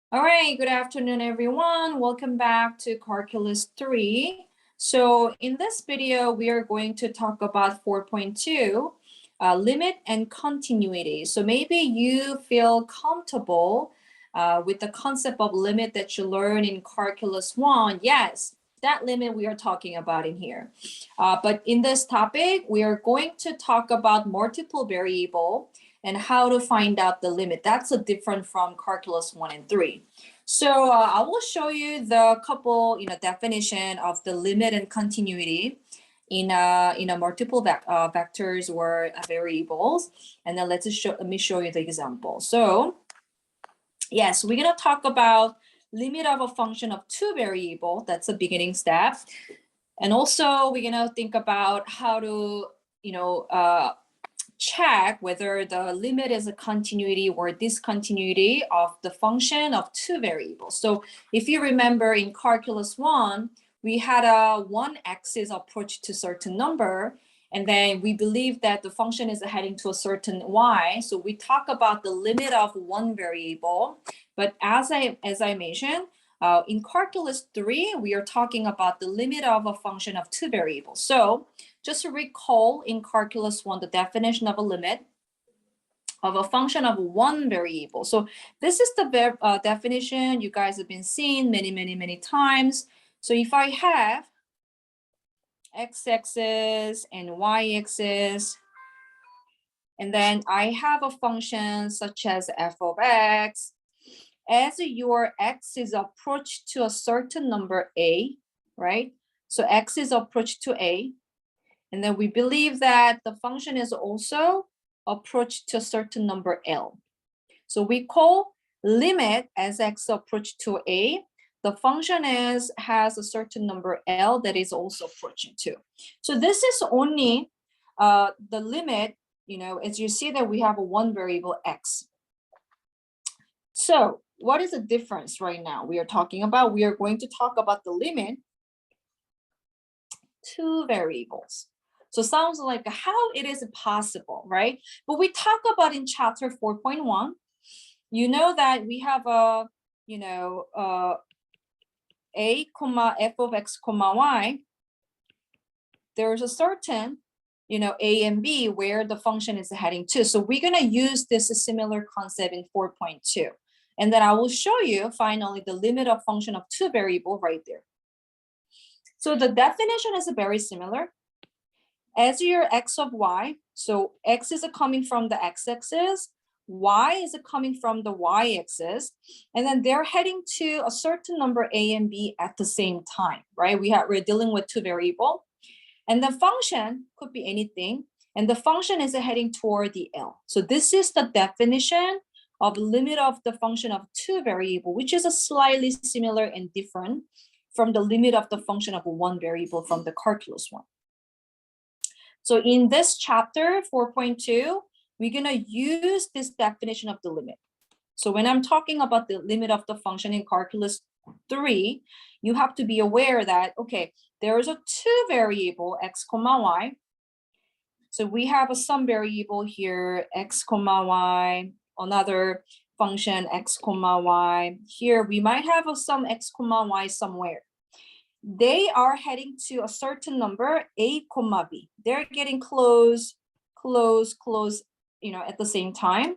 All right, good afternoon, everyone. Welcome back to Calculus 3. So in this video, we are going to talk about 4.2, limit and continuity. So maybe you feel comfortable with the concept of limit that you learn in Calculus 1. Yes, that limit we are talking about in here. But in this topic, we are going to talk about multiple variable and how to find out the limit. That's a different from Calculus 1 and 3. So I will show you the couple, definition of the limit and continuity in a multiple vectors or variables. And then let me show you the example. So yes, we're gonna talk about limit of a function of two variable. That's a beginning step. And also we're gonna think about how to, check whether the limit is a continuity or discontinuity of the function of two variables. So if you remember in Calculus 1, we had a one axis approach to certain number, and then we believe that the function is heading to a certain y. So we talk about the limit of one variable. But as I mentioned, in Calculus 3, we are talking about the limit of a function of two variables. So just to recall in Calculus 1, the definition of a limit of a function of one variable. So this is the definition you guys have been seeing many times. So if I have x-axis and y-axis, and then I have a function such as f of x, as your x is approached to a certain number a, right? So x is approached to a, and then we believe that the function is also approached to a certain number L. So we call limit as x approach to a. The function has a certain number L that is also approaching to. So this is only the limit, as you see that we have a one variable x. So what is the difference right now? We are going to talk about the limit two variables. So sounds like how it is possible, right? But we talk about in chapter 4.1, you know that we have a, a comma f of x comma y. There's a certain, a and b where the function is heading to. So we're going to use this similar concept in 4.2. And then I will show you finally the limit of function of two variable right there. So the definition is very similar. As your x of y, so x is coming from the x-axis, y is coming from the y-axis, and then they're heading to a certain number a and b at the same time, right? We're dealing with two variable, and the function could be anything, and the function is heading toward the L. So this is the definition of limit of the function of two variable, which is a slightly similar and different from the limit of the function of one variable from the calculus one. So in this chapter 4.2, we're going to use this definition of the limit. So when I'm talking about the limit of the function in calculus 3, you have to be aware that, okay, there is a two variable x comma y. So we have a some variable here, x comma y, another function x comma y. Here we might have a some x comma y somewhere. They are heading to a certain number, a comma b. They're getting close, at the same time.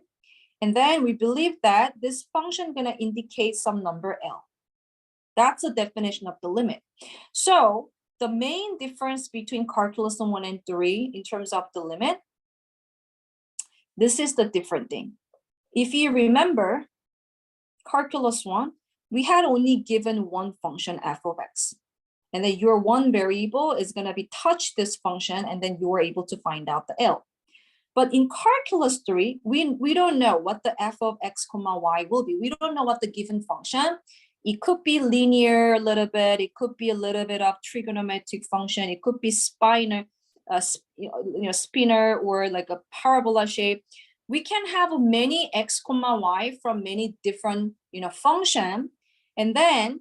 And then we believe that this function gonna indicate some number L. That's the definition of the limit. So the main difference between calculus 1 and 3 in terms of the limit, this is the different thing. If you remember, calculus 1, we had only given one function f of x. And then your one variable is going to be touch this function, and then you are able to find out the L. But in calculus 3, we don't know what the f of x comma y will be. We don't know what the given function. It could be linear a little bit. It could be a little bit of trigonometric function. It could be spinor, spinor, or like a parabola shape. We can have many x comma y from many different function, and then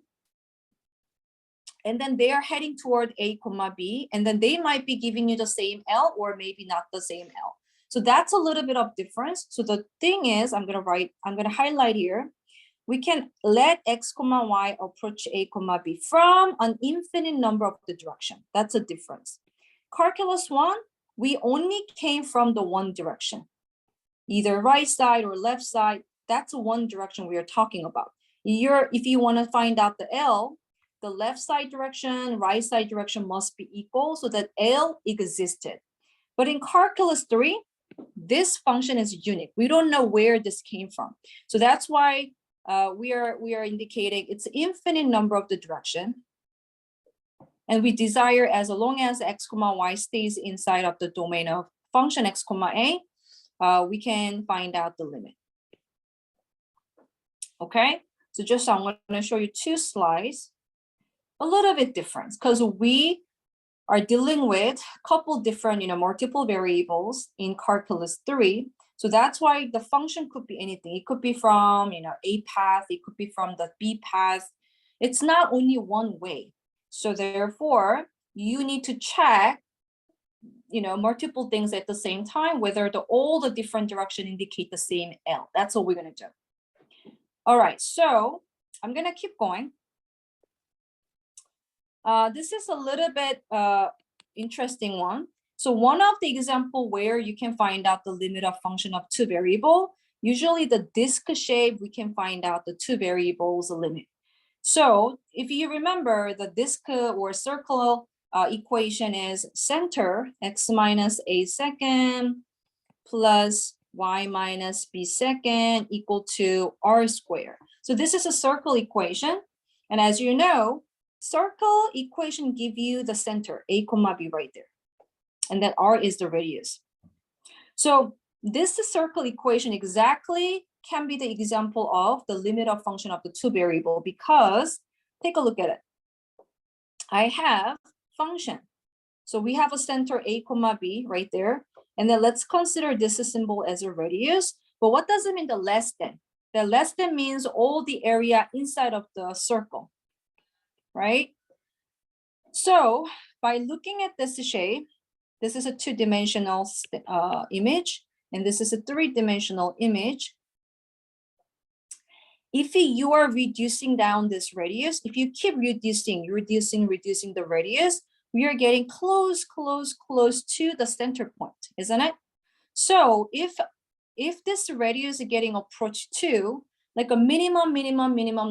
they are heading toward a comma b, and then they might be giving you the same L or maybe not the same L. So that's a little bit of difference. So the thing is, I'm gonna highlight here. we can let x comma y approach a comma b from an infinite number of the direction. That's a difference. Calculus 1, we only came from the one direction, either right side or left side. That's one direction we are talking about. If you want to find out the L, the left side direction, right side direction must be equal so that L existed. But in calculus 3, this function is unique. We don't know where this came from. So that's why we are indicating it's infinite number of the direction. And we desire as long as x comma y stays inside of the domain of function x comma a, we can find out the limit. Okay, so just I'm going to show you 2 slides, a little bit different because we are dealing with a couple different, multiple variables in calculus 3. So that's why the function could be anything. It could be from, A path, it could be from the B path. It's not only one way. So therefore, you need to check, multiple things at the same time, whether all the different direction indicate the same L. That's what we're going to do. All right, so I'm going to keep going. This is a little bit interesting one. So one of the example where you can find out the limit of function of 2 variable, usually the disk shape, we can find out the 2 variables limit. So if you remember the disk or circle equation is center x minus a second plus y minus b second equal to r squared. So this is a circle equation. And as you know, circle equation give you the center, a comma b right there. And then r is the radius. So this circle equation exactly can be the example of the limit of function of the 2 variable because take a look at it. I have function. So we have a center a comma b right there. And then let's consider this symbol as a radius. But what does it mean the less than? The less than means all the area inside of the circle, right? So by looking at this shape, this is a 2-dimensional image, and this is a 3-dimensional image. If you are reducing down this radius, if you keep reducing the radius, we are getting close to the center point, isn't it? So if this radius is getting approached to like a minimum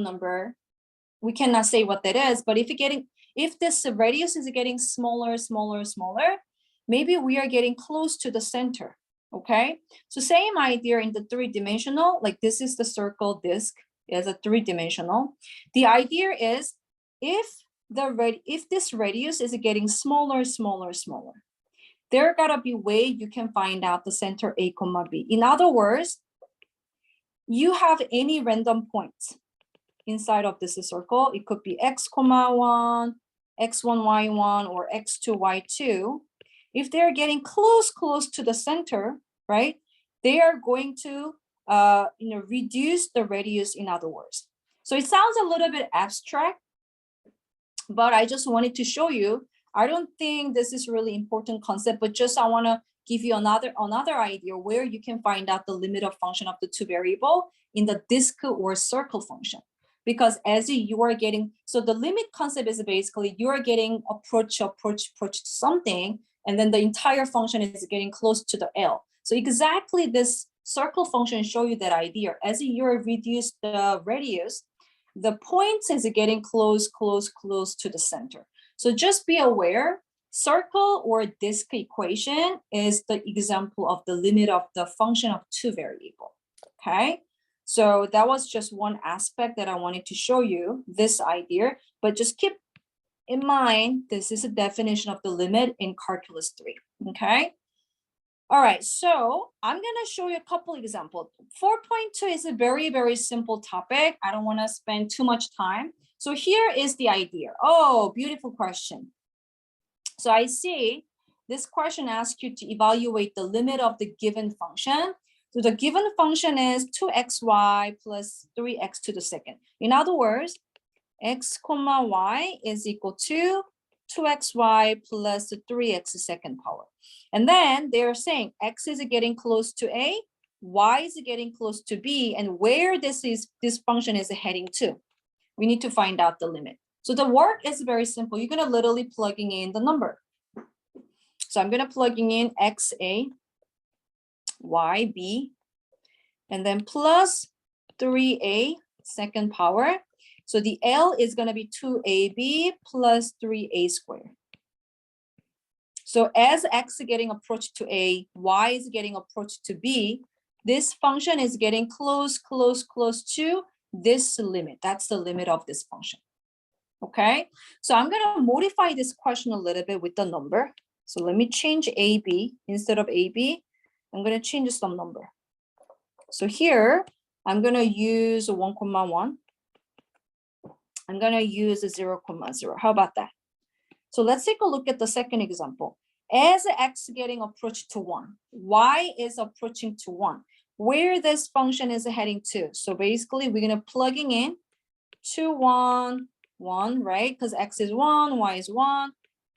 number, we cannot say what that is, but if this radius is getting smaller, maybe we are getting close to the center, okay? So same idea in the 3-dimensional, like this is the circle disk as a 3-dimensional. The idea is if this radius is getting smaller, there gotta be way you can find out the center a comma b. In other words, you have any random points inside of this circle. It could be x comma 1, x1, y1, or x2, y2. If they're getting close to the center, right, they are going to reduce the radius, in other words. So it sounds a little bit abstract, but I just wanted to show you. I don't think this is really important concept, but just I want to give you another idea where you can find out the limit of function of the 2 variable in the disk or circle function. Because as you are getting, so the limit concept is basically you are getting approach to something, and then the entire function is getting close to the L. So exactly this circle function show you that idea. As you reduce the radius, the point is getting close to the center. So just be aware, circle or disk equation is the example of the limit of the function of 2 variable, okay? So that was just one aspect that I wanted to show you, this idea, but just keep in mind, this is a definition of the limit in calculus 3, okay? All right, so I'm gonna show you a couple examples. 4.2 is a very simple topic. I don't wanna spend too much time. So here is the idea. Oh, beautiful question. So I see this question asks you to evaluate the limit of the given function. So the given function is 2xy plus 3x to the second. In other words, x comma y is equal to 2xy plus 3x second power. And then they're saying x is getting close to a, y is getting close to b, and where this function is heading to. We need to find out the limit. So the work is very simple. You're gonna literally plugging in the number. So I'm gonna plugging in xa, yb, and then plus 3a second power. So the L is gonna be 2ab plus 3a squared. So as x is getting approached to a, y is getting approached to b, this function is getting close to this limit. That's the limit of this function. Okay, so I'm gonna modify this question a little bit with the number. So let me change ab. Instead of ab, I'm gonna change some number. So here, I'm gonna use 1, 1. I'm gonna use 0, 0. How about that? So let's take a look at the second example. As x getting approached to 1, y is approaching to 1. Where this function is heading to. So basically, we're gonna plugging in 2, 1, 1, right? Because x is 1, y is 1.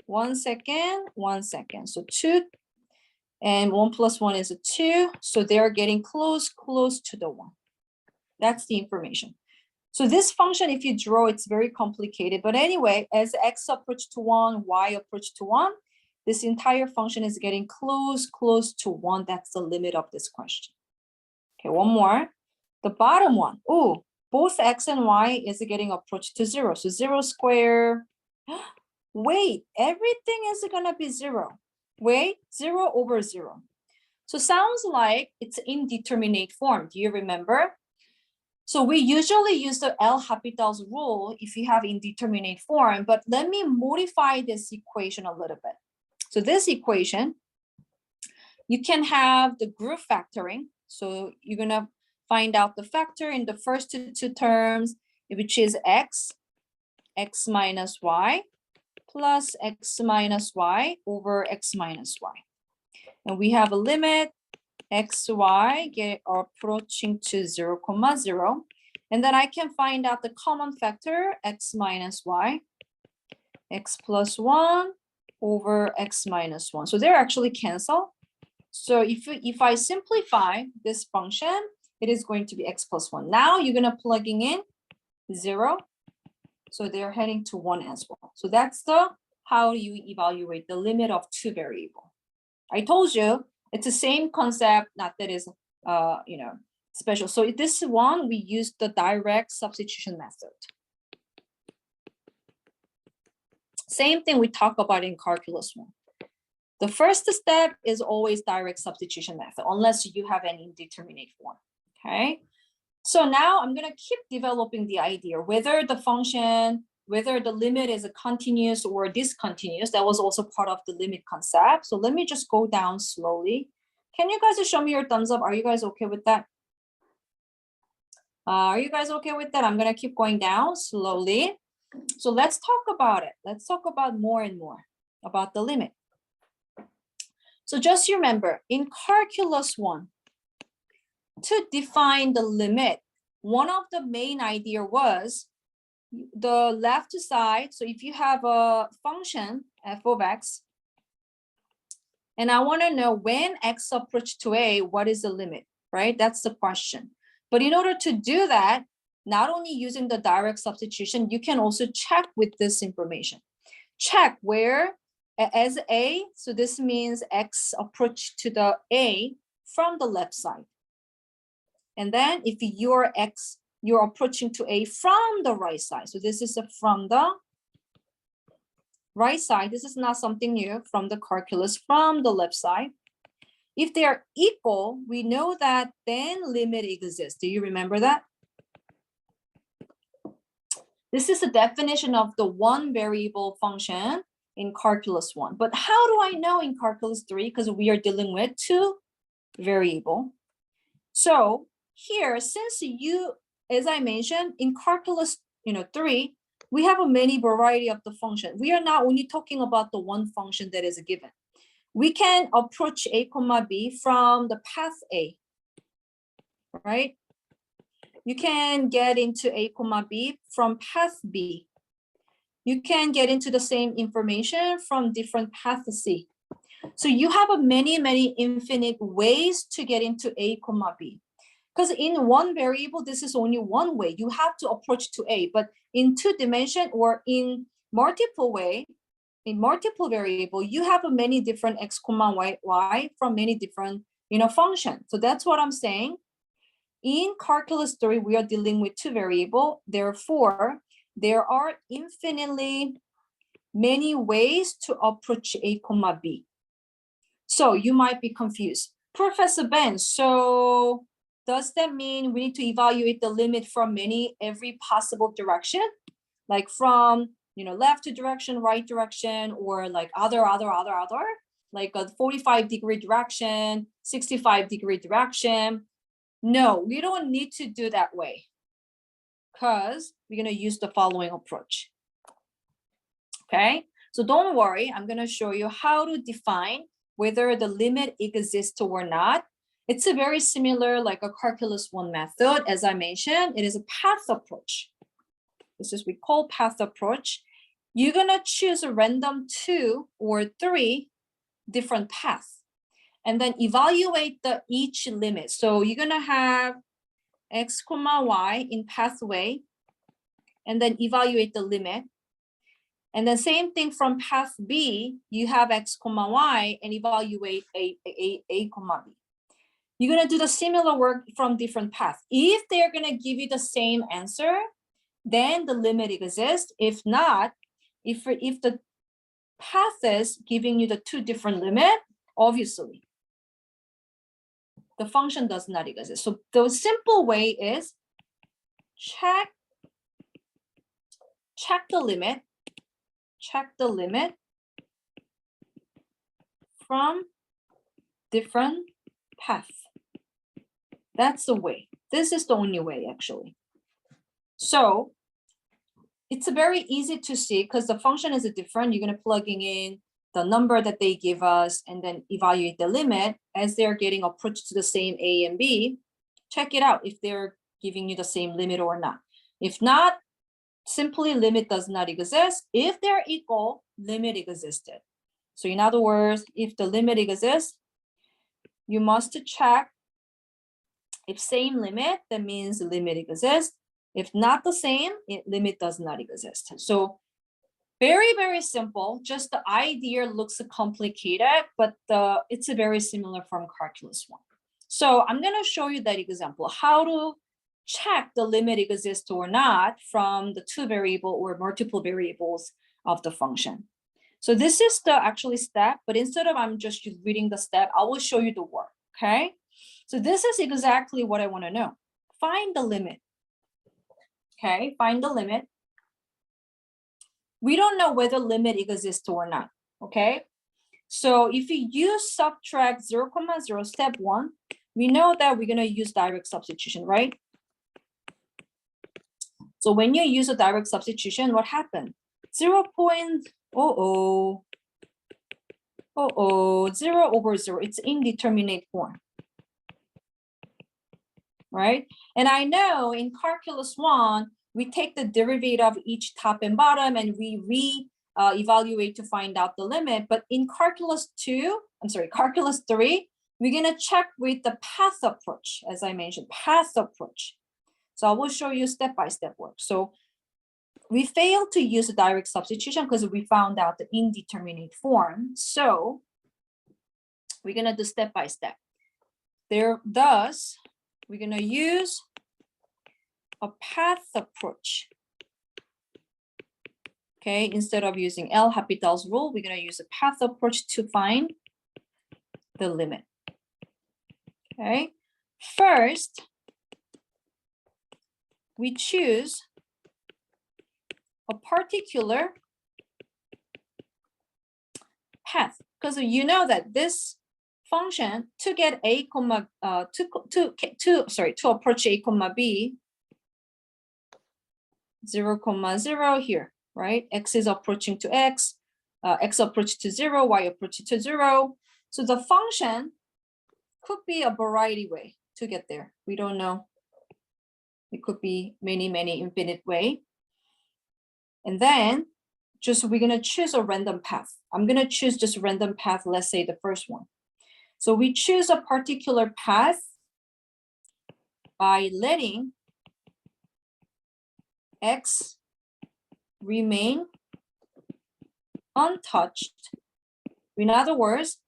1 second, 1 second. So 2, and 1 plus 1 is a 2. So they are getting close to the 1. That's the information. So this function, if you draw, it's very complicated. But anyway, as x approach to 1, y approach to 1, this entire function is getting close to 1. That's the limit of this question. Okay, one more. The bottom one. Oh, both x and y is getting approached to 0. So 0 square. Wait, everything is gonna be 0. Wait, 0 over 0. So sounds like it's indeterminate form. Do you remember? So we usually use the L'Hopital's rule if you have indeterminate form, but let me modify this equation a little bit. So this equation, you can have the group factoring. So you're gonna find out the factor in the first two terms, which is x minus y, plus x minus y over x minus y. And we have a limit xy get approaching to 0, 0. And then I can find out the common factor x minus y, x plus 1 over x minus 1. So they're actually cancel. So if I simplify this function, it is going to be x plus 1. Now you're gonna plugging in 0. So they're heading to 1 as well. So that's the how you evaluate the limit of two variable. I told you it's the same concept, not that is special. So this one we use the direct substitution method. Same thing we talk about in calculus 1. The first step is always direct substitution method, unless you have an indeterminate form. Okay. So now I'm going to keep developing the idea whether the function, whether the limit is a continuous or discontinuous. That was also part of the limit concept. So let me just go down slowly. Can you guys show me your thumbs up? Are you guys okay with that? Are you guys okay with that? I'm going to keep going down slowly. So let's talk about it. Let's talk about more and more about the limit. So just remember, in calculus 1, to define the limit, one of the main idea was the left side. So if you have a function f of x, and I want to know when x approach to a, what is the limit, right? That's the question. But in order to do that, not only using the direct substitution, you can also check with this information. Check where as a, so this means x approach to the a from the left side. And then if your x, you're approaching to a from the right side. So this is from the right side. This is not something new from the calculus, from the left side. If they are equal, we know that then limit exists. Do you remember that? This is the definition of the one variable function in calculus 1. But how do I know in calculus 3? Because we are dealing with two variable. So here, since you, as I mentioned, in calculus 3, we have a many variety of the function. We are not only talking about the one function that is given. We can approach a comma b from the path a, right? You can get into a comma b from path b. You can get into the same information from different path c. So you have a many infinite ways to get into A comma B. Because in one variable, this is only one way. You have to approach to A, but in 2-dimension or in multiple way, in multiple variable, you have a many different x comma y from many different function. So that's what I'm saying. In calculus 3, we are dealing with 2 variable. Therefore, there are infinitely many ways to approach A comma B. So you might be confused. Professor Ben, so does that mean we need to evaluate the limit from every possible direction? Like from left direction, right direction, or like other, like a 45-degree direction, 65-degree direction. No, we don't need to do that way because we're going to use the following approach. Okay, so don't worry, I'm going to show you how to define whether the limit exists or not. It's a very similar like a calculus 1 method. As I mentioned, it is a path approach. This is we call path approach. You're going to choose a random 2 or 3 different paths and then evaluate each limit. So you're going to have x comma y in pathway and then evaluate the limit. And then same thing from path B, you have x comma y and evaluate a comma B. You're going to do the similar work from different paths. If they're going to give you the same answer, then the limit exists. If not, if the path is giving you the 2 different limit, obviously the function does not exist. So the simple way is check the limit from different paths. That's the way. This is the only way actually. So it's very easy to see because the function is different. You're going to plugging in the number that they give us and then evaluate the limit as they're getting approached to the same A and B. Check it out if they're giving you the same limit or not. If not, simply limit does not exist. If they're equal, limit existed. So in other words, if the limit exists, you must check if same limit, that means the limit exists. If not the same, limit does not exist. So very simple. Just the idea looks complicated, but it's very similar from calculus 1. So I'm going to show you that example, how to check the limit exists or not from the 2 variable or multiple variables of the function. So this is the actually step, but instead of I'm just reading the step, I will show you the work, okay? So this is exactly what I want to know. Find the limit. Okay, find the limit. We don't know whether limit exists or not, okay? So if you use subtract 0, 0, step 1, we know that we're going to use direct substitution, right? So when you use a direct substitution, what happened? 0 over 0, it's indeterminate form, right? And I know in calculus 1, we take the derivative of each top and bottom and we evaluate to find out the limit. But in calculus 3, we're going to check with the path approach, as I mentioned, path approach. So I will show you step-by-step work. So we failed to use a direct substitution because we found out the indeterminate form. So we're going to do step-by-step. Thus, we're going to use a path approach. Okay, instead of using L'Hopital's rule, we're going to use a path approach to find the limit. Okay, first, we choose a particular path because you know that this function to get a comma to approach a comma b 0, 0 here, right? X is approaching to x, x approach to 0, y approach to 0. So the function could be a variety way to get there. We don't know. It could be many infinite way. And then just we're gonna choose a random path. I'm gonna choose just random path, let's say the first one. So we choose a particular path by letting X remain untouched. In other words,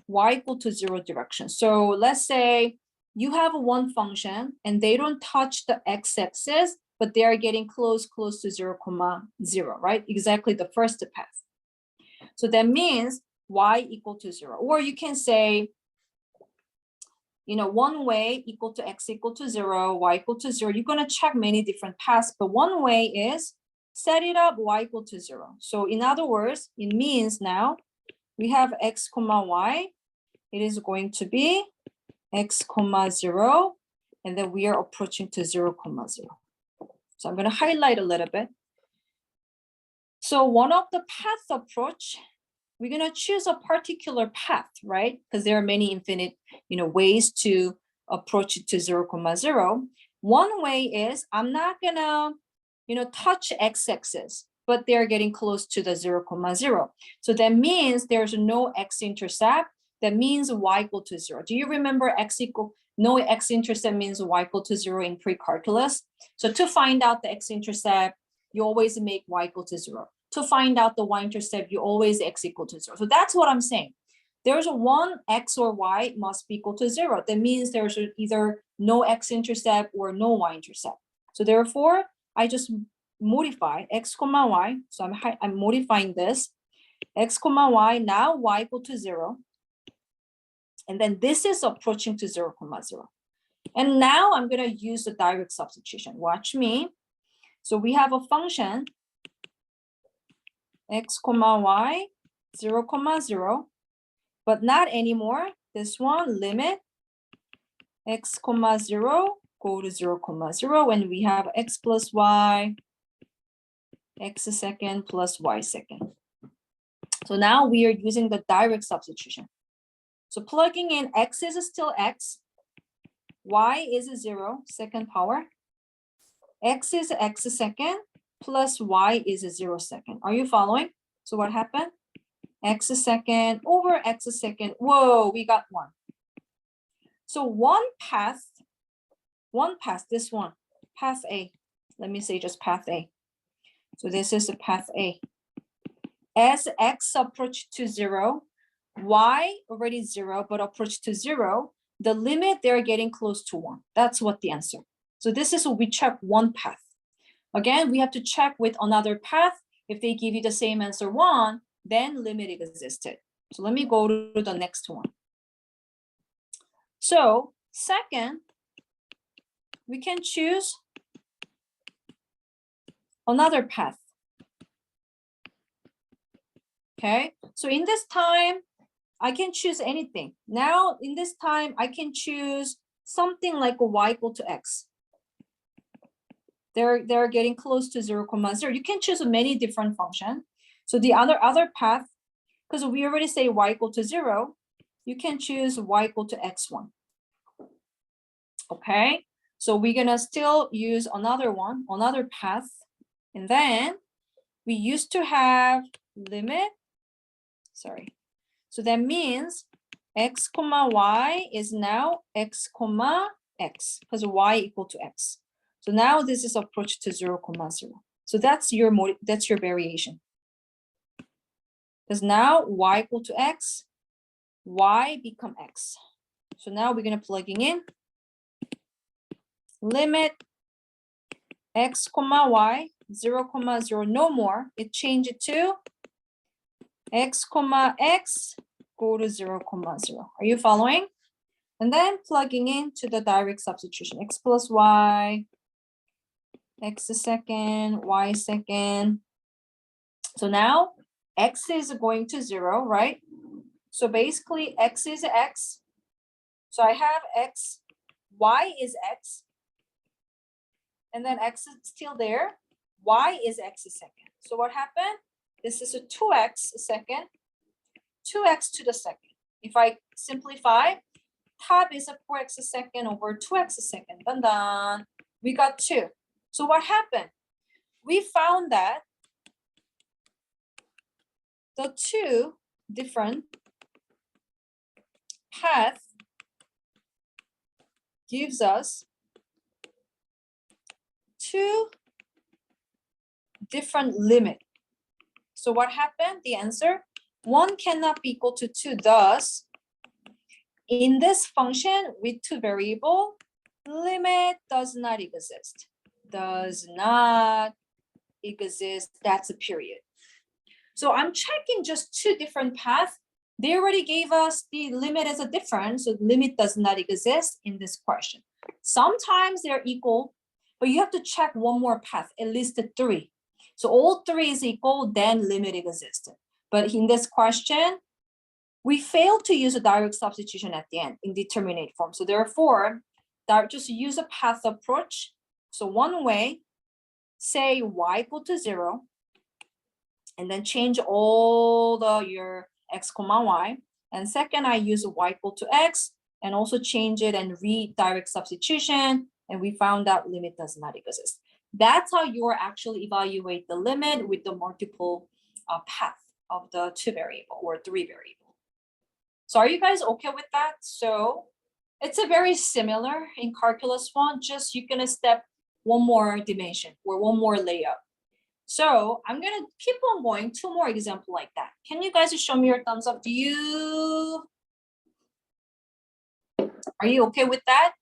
Y equal to 0 direction. So let's say you have one function and they don't touch the x-axis, but they are getting close to 0, 0, right? Exactly the first path. So that means Y equal to 0. Or you can say, one way equal to X equal to 0, Y equal to 0. You're going to check many different paths, but one way is set it up Y equal to 0. So in other words, it means now we have X comma Y. It is going to be X comma 0, and then we are approaching to 0, 0. So I'm going to highlight a little bit. So one of the path approach, we're going to choose a particular path, right? Because there are many infinite, ways to approach it to 0, 0. One way is I'm not going to, touch x-axis, but they're getting close to the 0, 0. So that means there's no x-intercept. That means Y equal to 0. Do you remember no x-intercept means Y equal to 0 in pre-calculus? So to find out the x-intercept, you always make Y equal to 0. To find out the y-intercept, you always x equal to 0. So that's what I'm saying. There's one x or y must be equal to 0. That means there's either no x-intercept or no y-intercept. So therefore, I just modify x comma y. So I'm modifying this. X comma y, now y equal to 0. And then this is approaching to 0, 0. And now I'm going to use the direct substitution. Watch me. So we have a function X comma Y 0, 0, but not anymore. This one limit X comma 0 go to 0, 0, and we have X plus Y, X second plus Y second. So now we are using the direct substitution. So plugging in X is still X, Y is 0, second power, X is X second, plus Y is 0 second. Are you following? So what happened? X second over X second. Whoa, we got 1. So one path, this one, path A. Let me say just path A. So this is the path A. As X approach to 0, Y already 0, but approach to 0, the limit they're getting close to 1. That's what the answer. So this is what we check one path. Again, we have to check with another path. If they give you the same answer 1, then limit existed. So let me go to the next one. So second, we can choose another path. Okay, so in this time, I can choose anything. Now in this time, I can choose something like a Y equal to X. They're getting close to 0, 0. You can choose many different functions. So the other path, because we already say Y equal to 0, you can choose Y equal to X1. Okay, so we're gonna still use another path. And then we used to have limit, so that means X comma Y is now X comma X, because Y equal to X. So now this is approach to 0, 0. So that's your variation. Because now Y equal to X, Y become X. So now we're gonna plugging in limit X comma Y 0, 0, no more. It changed it to X comma X go to 0, 0. Are you following? And then plugging into the direct substitution, X plus Y, X second, Y second. So now X is going to 0, right? So basically X is X. So I have X, Y is X. And then X is still there. Y is X second. So what happened? This is a 2X second, 2X to the second. If I simplify, top is a 4X second over 2X second. Dun dun. We got 2. So what happened? We found that the two different path gives us two different limit. So what happened? The answer, 1 cannot be equal to 2. Thus, in this function with two variable, limit does not exist. Does not exist. That's a period. So I'm checking just two different paths. They already gave us the limit as a difference, so limit does not exist in this question. Sometimes they're equal, but you have to check one more path, at least 3. So all 3 is equal, then limit exists. But in this question, we failed to use a direct substitution at the end, indeterminate form. So therefore, just use a path approach. So one way, say y equal to 0, and then change all your x comma y. And second, I use y equal to x and also change it and read direct substitution. And we found out limit does not exist. That's how you actually evaluate the limit with the multiple path of the 2 variable or 3 variable. So are you guys okay with that? So it's a very similar in calculus 1, just you're gonna step one more dimension or one more layer. So I'm gonna keep on going, 2 more examples like that. Can you guys show me your thumbs up? Are you okay with that?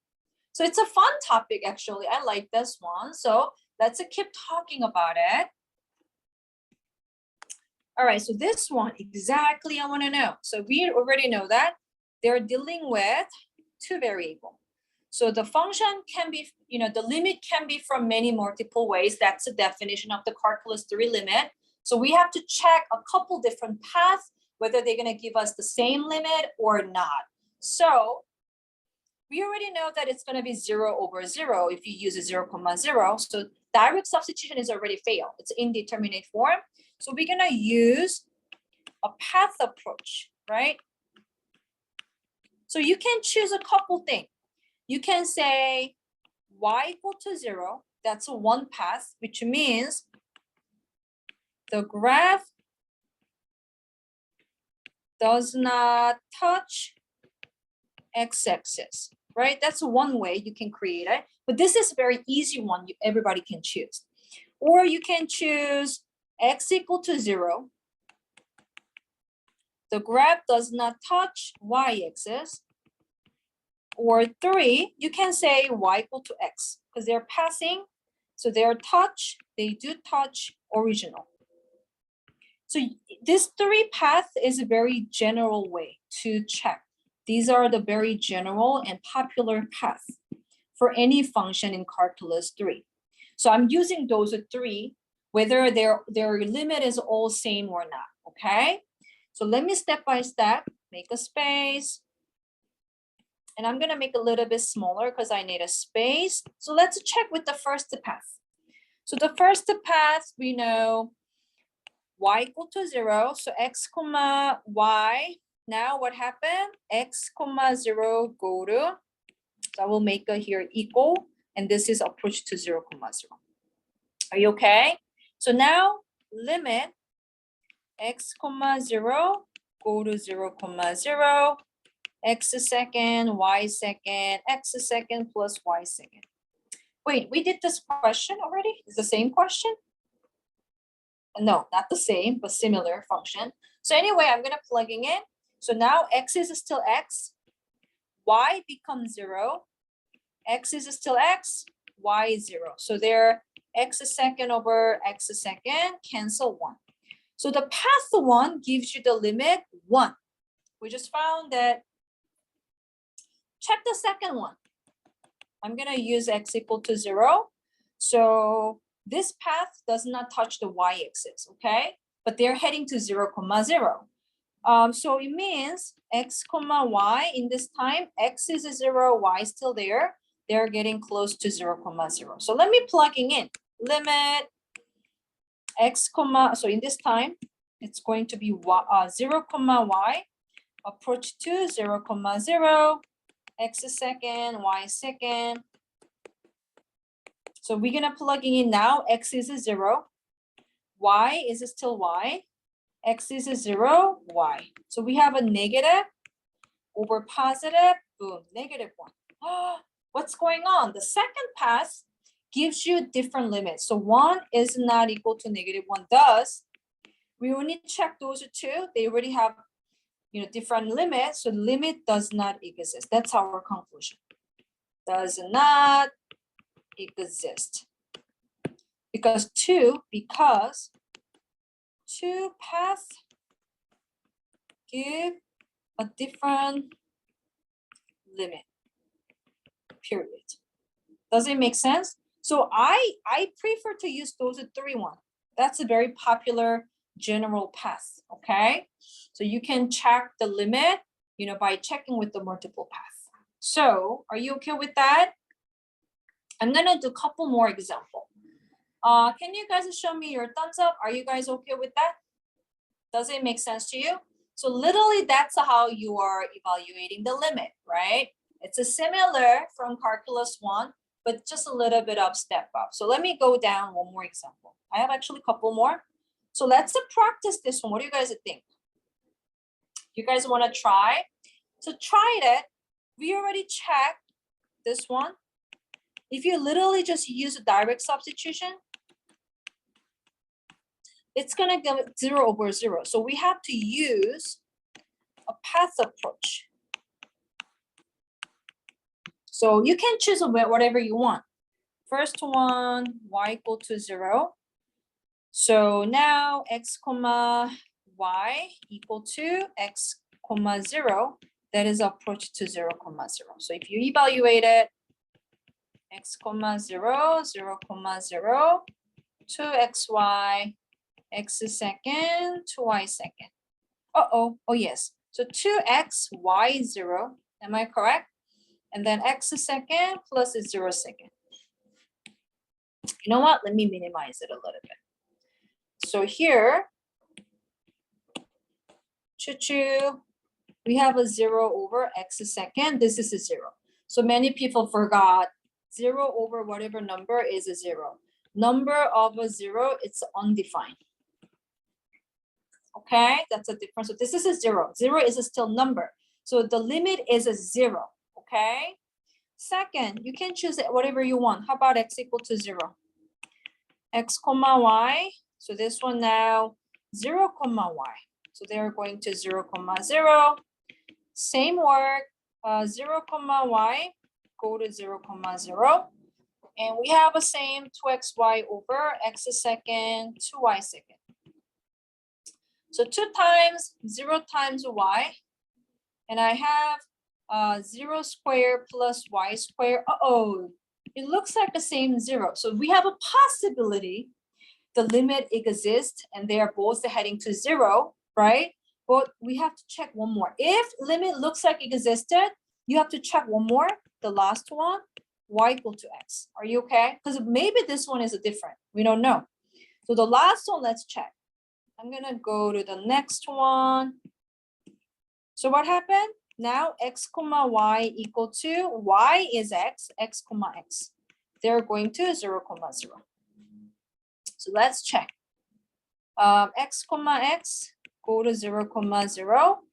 So it's a fun topic, actually. I like this one. So let's keep talking about it. All right, so this one, exactly I wanna know. So we already know that they're dealing with 2 variables. So the function can be, the limit can be from many multiple ways. That's the definition of the calculus 3 limit. So we have to check a couple different paths, whether they're gonna give us the same limit or not. So we already know that it's gonna be 0 over 0 if you use a 0, 0. So direct substitution is already failed. It's indeterminate form. So we're gonna use a path approach, right? So you can choose a couple things. You can say y equal to 0. That's one path, which means the graph does not touch x-axis, right? That's one way you can create it. But this is a very easy one everybody can choose. Or you can choose x equal to 0. The graph does not touch y-axis. Or 3, you can say y equal to x because they're passing. So they do touch original. So this 3 path is a very general way to check. These are the very general and popular paths for any function in calculus 3. So I'm using those 3, whether their limit is all same or not, okay? So let me step by step, make a space. And I'm gonna make a little bit smaller because I need a space. So let's check with the first path. So the first path, we know y equal to 0. So x comma y. Now what happened? X comma 0 go to, so I will make a here equal, and this is approach to 0 comma 0. Are you okay? So now limit x comma 0 go to 0 comma 0. X second, y second, x second plus y second. Wait, we did this question already? It's the same question? No, not the same, but similar function. So anyway, I'm gonna plugging in. So now x is still x, y becomes 0, x is still x, y is 0. So they're x second over x second, cancel 1. So the path 1 gives you the limit 1. We just found that. Check the second one. I'm gonna use x equal to 0. So this path does not touch the y-axis, okay? But they're heading to 0 comma 0. So it means x comma y in this time, x is 0, y is still there. They're getting close to 0 comma 0. So let me plugging in limit x comma, so in this time, it's going to be 0 comma y approach to 0 comma 0. X second, y second. So we're gonna plugging in now, x is 0, y is still y. X is 0, y. So we have a negative over positive, boom, -1. What's going on? The second pass gives you different limits. So 1 is not equal to -1, thus we only check those two. They already have, different limits. So limit does not exist. That's our conclusion. Does not exist. Because two paths give a different limit, period. Does it make sense? So I prefer to use those three one. That's a very popular general path, okay? So you can check the limit, by checking with the multiple path. So are you okay with that? I'm gonna do a couple more examples. Can you guys show me your thumbs up? Are you guys okay with that? Does it make sense to you? So literally that's how you are evaluating the limit, right? It's a similar from calculus 1, but just a little bit of step up. So let me go down one more example. I have actually a couple more. So let's practice this one. What do you guys think? You guys want to try? So try it. We already checked this one. If you literally just use a direct substitution, it's going to give 0 over 0. So we have to use a path approach. So you can choose whatever you want. First one, y equal to 0. So now x comma y equal to x comma 0. That is approach to 0 comma 0. So if you evaluate it, x comma 0, 0 comma 0, 2xy, x second, 2y second. Oh yes. So 2x, y 0. Am I correct? And then x second plus 0 second. You know what? Let me minimize it a little bit. So here, we have a 0 over x second. This is a 0. So many people forgot 0 over whatever number is a 0. Number of a 0, it's undefined. Okay, that's a difference. So this is a 0. 0 is a still number. So the limit is a 0. Okay. Second, you can choose whatever you want. How about x equal to 0? X comma y. So this one now 0 comma y. So they're going to 0 comma 0. Same work. 0 comma y. Go to 0 comma 0. And we have the same 2xy over x second, 2y second. So 2 times 0 times y. And I have 0 squared plus y squared. It looks like the same 0. So we have a possibility the limit exists and they are both heading to 0, right? But we have to check one more. If limit looks like it existed, you have to check one more, the last one, y equal to x. Are you okay? Because maybe this one is different. We don't know. So the last one, let's check. I'm gonna go to the next one. So what happened? Now x comma y equal to y is x, x comma x. They're going to 0 comma 0. So let's check. X comma x, go to 0 comma 0.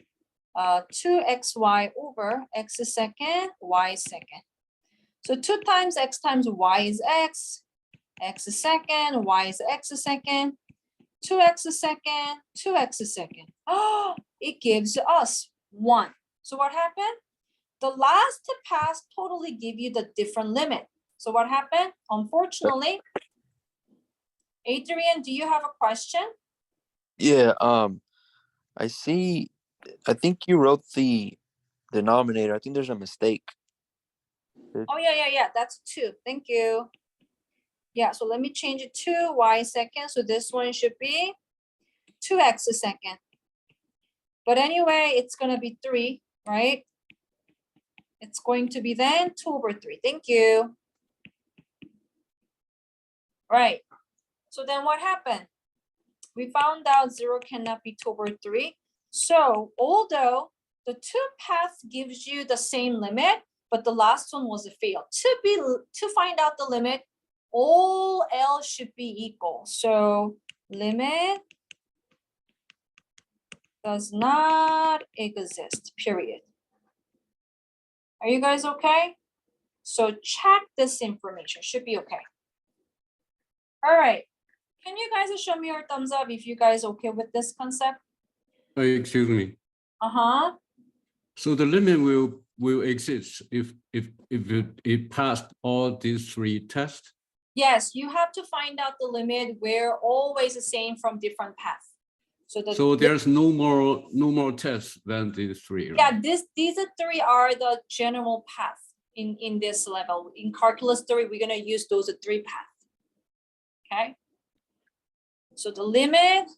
2xy over x second, y second. So 2 times x times y is x second, y is x second, 2x second, 2x second. Oh, it gives us 1. So what happened? The last pass totally give you the different limit. So what happened? Unfortunately, Adrian, do you have a question? Yeah, I see. I think you wrote the denominator. I think there's a mistake. Oh, yeah. That's 2. Thank you. Yeah, so let me change it to y second. So this one should be 2x second. But anyway, it's going to be 3, right? It's going to be then 2 over 3. Thank you. Right. So then what happened? We found out 0 cannot be 2 over 3. So although the 2 paths gives you the same limit, but the last one was a fail. To find out the limit, all else should be equal. So limit does not exist, period. Are you guys okay? So check this information, should be okay. All right, can you guys show me your thumbs up if you guys okay with this concept? Excuse me. Uh-huh. So the limit will exist if it passed all these three tests. Yes, you have to find out the limit where always the same from different paths. So there's no more tests than these three. Right? Yeah, these three are the general path in this level. In calculus 3, we're gonna use those three paths. Okay. So the limit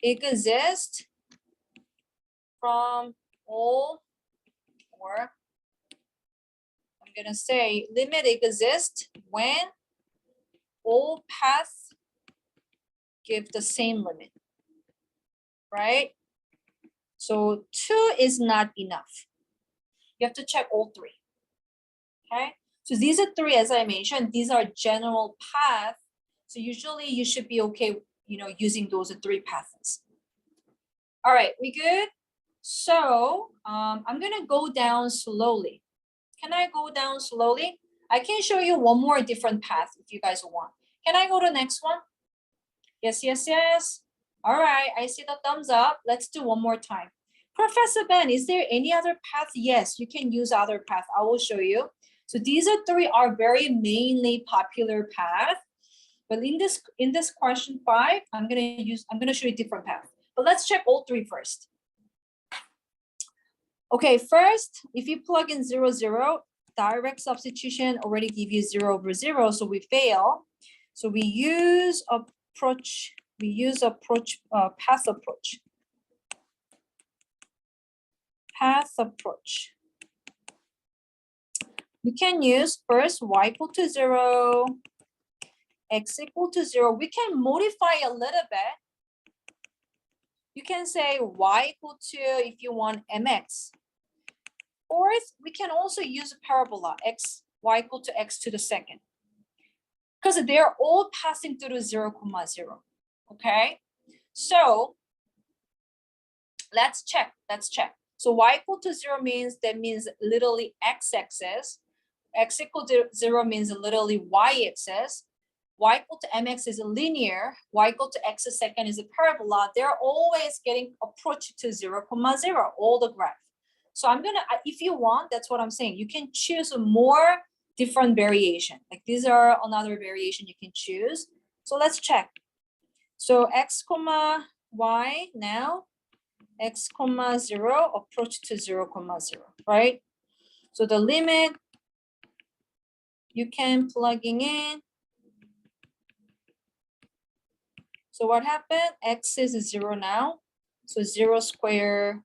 exists from all, or I'm gonna say limit exists when all paths give the same limit, right? So 2 is not enough. You have to check all three. Okay, so these are three, as I mentioned, these are general paths. So usually you should be okay, using those three paths. All right, we good? So I'm gonna go down slowly. Can I go down slowly? I can show you one more different path if you guys want. Can I go to the next one? Yes, yes, yes. All right, I see the thumbs up. Let's do one more time. Professor Ben, is there any other path? Yes, you can use other path. I will show you. So these three are very mainly popular path. But in this question 5, I'm gonna show you different path. But let's check all three first. Okay, first, if you plug in 0, 0, direct substitution already give you 0 over 0, so we fail. So we use approach. We use path approach. Path approach. We can use first y equal to 0, x equal to 0. We can modify a little bit. You can say y equal to, if you want, mx. Fourth, we can also use a parabola, y equal to x to the second. Because they're all passing through 0, 0. Okay? So let's check. So y equal to 0 means literally x-axis. X equal to 0 means literally y-axis. Y equal to mx is a linear. Y equal to x second is a parabola. They're always getting approached to 0, 0, all the graph. So I'm gonna, if you want, that's what I'm saying. You can choose more different variation. Like these are another variation you can choose. So let's check. So x comma y now, x comma 0 approach to 0, 0, right? So the limit you can plugging in. So what happened? X is 0 now. So 0 square,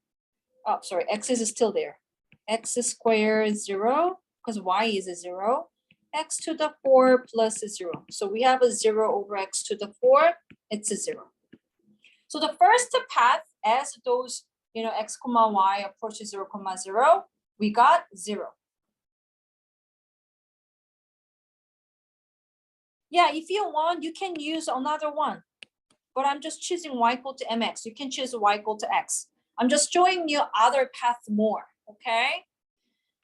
oh, sorry, x is still there. X squared is 0 because y is 0. X to the 4 plus 0. So we have a 0 over x to the 4. It's a 0. So the first path, as those, x comma y approaches 0, 0, we got 0. Yeah, if you want, you can use another one. But I'm just choosing y equal to mx. You can choose y equal to x. I'm just showing you other paths more, okay?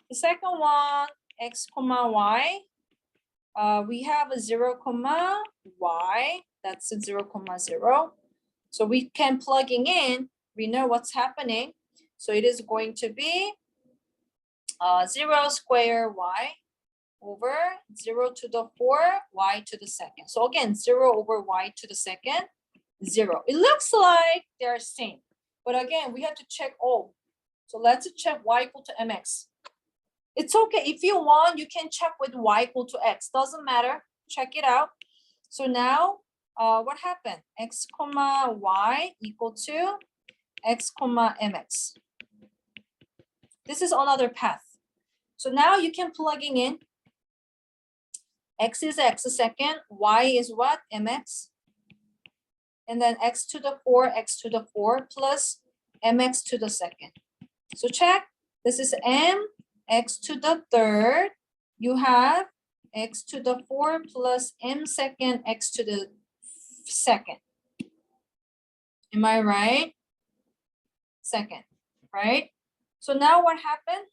The second one, x comma y. We have a 0 comma y. That's a 0, 0. So we can plugging in. We know what's happening. So it is going to be 0 square y over 0 to the 4 y to the second. So again, 0 over y to the second. 0. It looks like they're same, but again, we have to check all. So let's check y equal to mx. It's okay. If you want, you can check with y equal to x. Doesn't matter. Check it out. So now, what happened? X comma y equal to x comma mx. This is another path. So now you can plugging in. X is x second. Y is what? Mx. And then x to the 4 plus mx to the second. So check, this is m, x to the third. You have x to the 4 plus m second, x to the second. Am I right? second, right? So now what happened?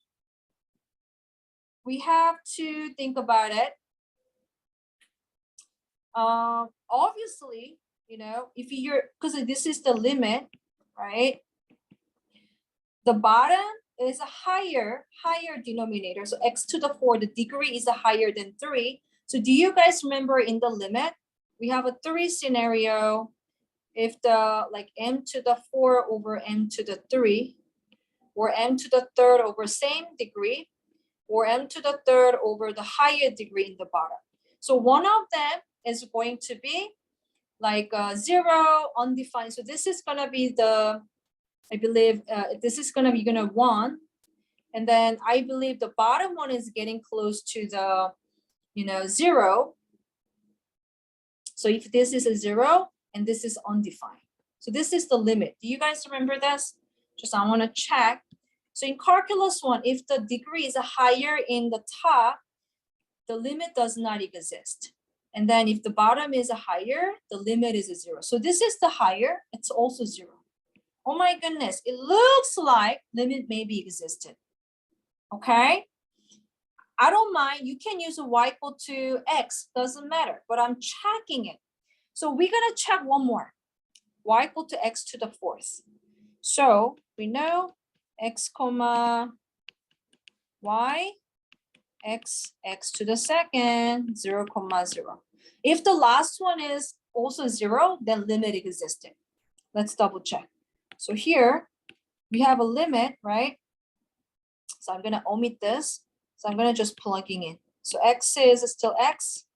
We have to think about it. Obviously, you know, if you're, because this is the limit, right? The bottom is a higher denominator. So x to the 4, the degree is higher than 3. So do you guys remember in the limit, we have a 3 scenario. If the like m to the 4 over m to the 3, or m to the 3rd over same degree, or m to the 3rd over the higher degree in the bottom. So one of them is going to be like 0, undefined. So this is going to be the, I believe this is going to be 1. And then I believe the bottom one is getting close to the, 0. So if this is a 0 and this is undefined. So this is the limit. Do you guys remember this? Just I want to check. So in calculus 1, if the degree is higher in the top, the limit does not exist. And then if the bottom is higher, the limit is 0. So this is the higher, it's also 0. Oh my goodness, it looks like limit maybe existed. Okay? I don't mind, you can use y equal to x, doesn't matter, but I'm checking it. So we're gonna check one more, y equal to x to the 4th. So we know x comma y, x to the 2nd, 0, 0. If the last one is also 0, then limit existed. Let's double check. So here we have a limit, right? So I'm gonna omit this. So I'm gonna just plugging in. So x is still x,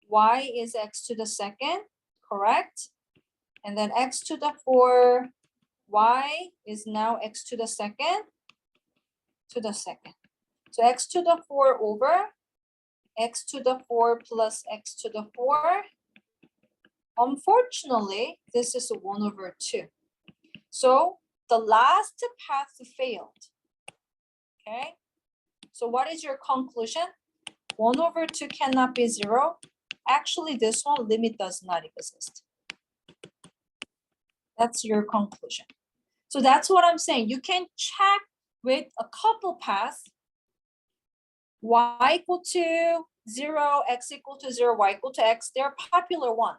y is x to the 2nd, correct? And then x to the 4, y is now x to the 2nd, So x to the 4 over x to the 4 plus x to the 4. Unfortunately, this is 1 over 2. So the last path failed. Okay. So what is your conclusion? 1 over 2 cannot be 0. Actually, this one limit does not exist. That's your conclusion. So that's what I'm saying. You can check with a couple paths. Y equal to 0, x equal to 0, y equal to x. They're popular one.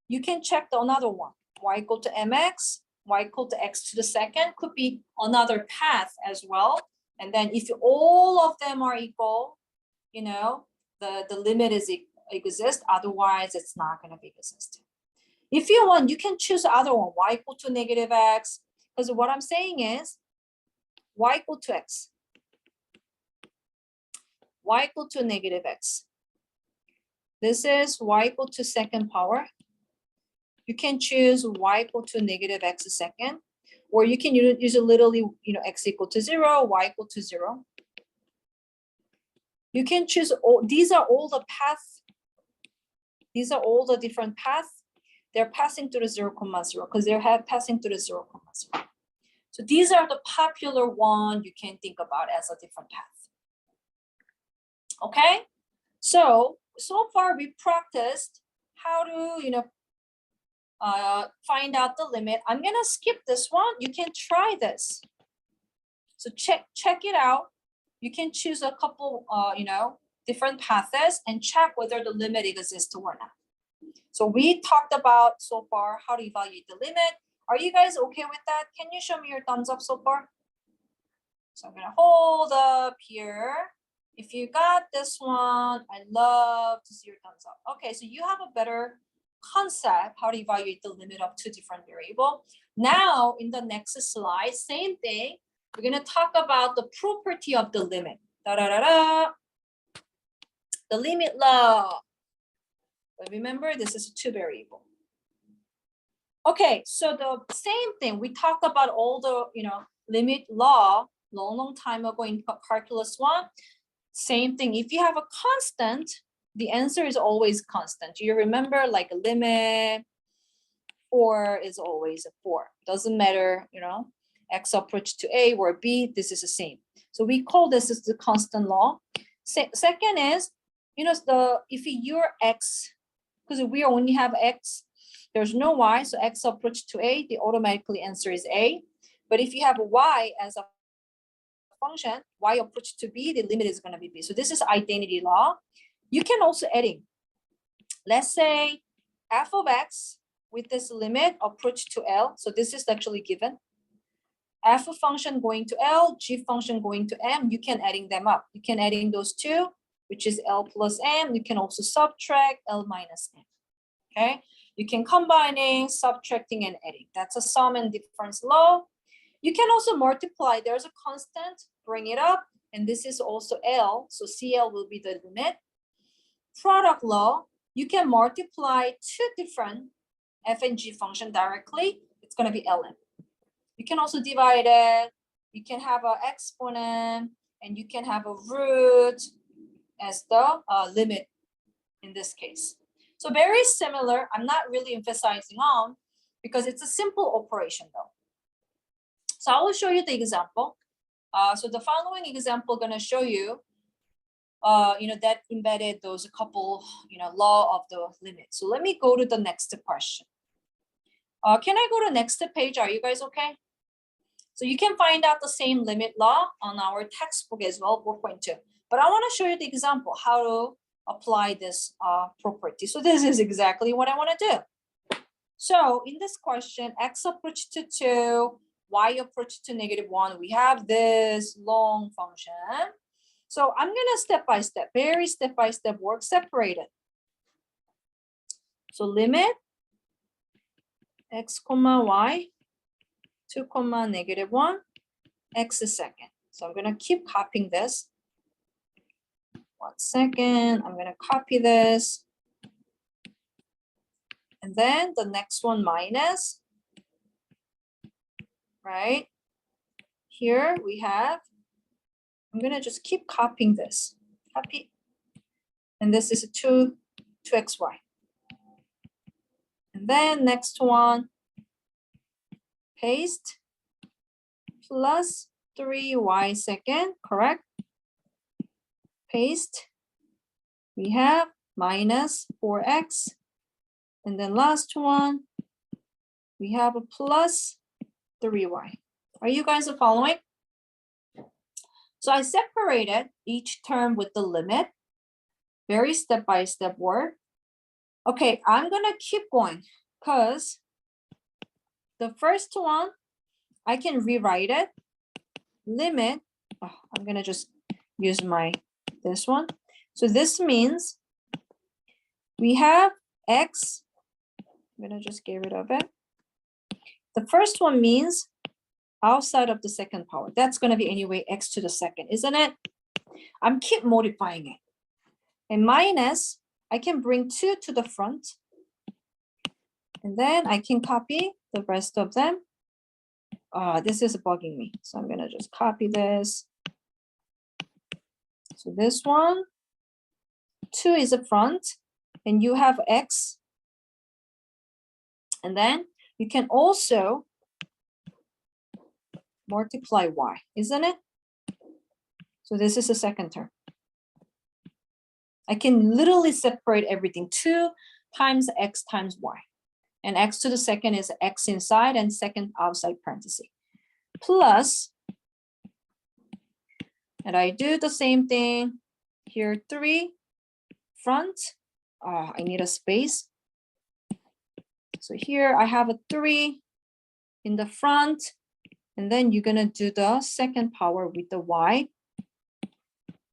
You can check the another one. Y equal to mx, y equal to x to the 2nd could be another path as well. And then if all of them are equal, the limit is exist. Otherwise, it's not going to be exist. If you want, you can choose the other one, y equal to negative x. Because what I'm saying is y equal to x. Y equal to negative x. This is y equal to 2nd power. You can choose y equal to negative x a 2nd, or you can use it literally, x equal to 0, y equal to 0. You can choose all, these are all the paths. These are all the different paths. They're passing through the 0, 0, because they're passing through the 0, 0. So these are the popular one you can think about as a different path. Okay, so far we practiced how to find out the limit. I'm gonna skip this one. You can try this. So check it out. You can choose a couple different paths and check whether the limit exists or not. So we talked about so far how to evaluate the limit. Are you guys okay with that? Can you show me your thumbs up so far? So I'm gonna hold up here. If you got this one, I'd love to see your thumbs up. Okay, so you have a better concept how to evaluate the limit of two different variables. Now, in the next slide, same thing. We're gonna talk about the property of the limit. The limit law. But remember, this is a two variable. Okay, so the same thing. We talked about all the limit law long time ago in calculus 1. Same thing. If you have a constant, the answer is always constant. Do you remember, like a limit 4 is always a 4. Doesn't matter, x approach to a or b, this is the same. So we call this is the constant law. Second is, if your x, because we only have x, there's no y, so x approach to a, the automatically answer is a. But if you have y as a function, y approach to b, the limit is going to be b. So this is identity law. You can also add in. Let's say f of x with this limit approach to L. So this is actually given. F function going to L, g function going to m, you can adding them up. You can add in those two, which is L plus m. You can also subtract L minus m. Okay, you can combining, subtracting, and adding. That's a sum and difference law. You can also multiply. There's a constant, bring it up, and this is also L. So CL will be the limit. Product law, you can multiply two different f and g function directly. It's going to be ln. You can also divide it. You can have an exponent, and you can have a root as the limit in this case. So very similar. I'm not really emphasizing on because it's a simple operation though. So I will show you the example. So the following example going to show you, that embedded those couple, law of the limit. So let me go to the next question. Can I go to next page? Are you guys okay? So you can find out the same limit law on our textbook as well, 4.2. But I want to show you the example, how to apply this property. So this is exactly what I want to do. So in this question, x approach to 2, y approach to -1, we have this long function. So I'm going to step by step, very step by step work separated. So limit x comma y 2 comma -1 x second. So I'm going to keep copying this. 1 second, I'm going to copy this. And then the next one minus, right? Here we have, I'm going to just keep copying this. Copy. And this is 2xy. And then next one, paste plus 3y second, correct? Paste. We have minus 4x. And then last one, we have a plus 3y. Are you guys following? So I separated each term with the limit. Very step-by-step work. Okay, I'm gonna keep going because the first one, I can rewrite it. Limit, I'm gonna just use this one. So this means we have x, I'm gonna just get rid of it. The first one means outside of the second power. That's gonna be anyway x to the second, isn't it? I'm keep modifying it. And minus, I can bring 2 to the front. And then I can copy the rest of them. This is bugging me. So I'm gonna just copy this. So this one, 2 is the front, and you have x. And then you can also multiply y, isn't it? So this is the second term. I can literally separate everything. 2 times x times y. And x to the second is x inside and second outside parenthesis. Plus, and I do the same thing here, 3 front. I need a space. So here I have a 3 in the front. And then you're gonna do the second power with the y.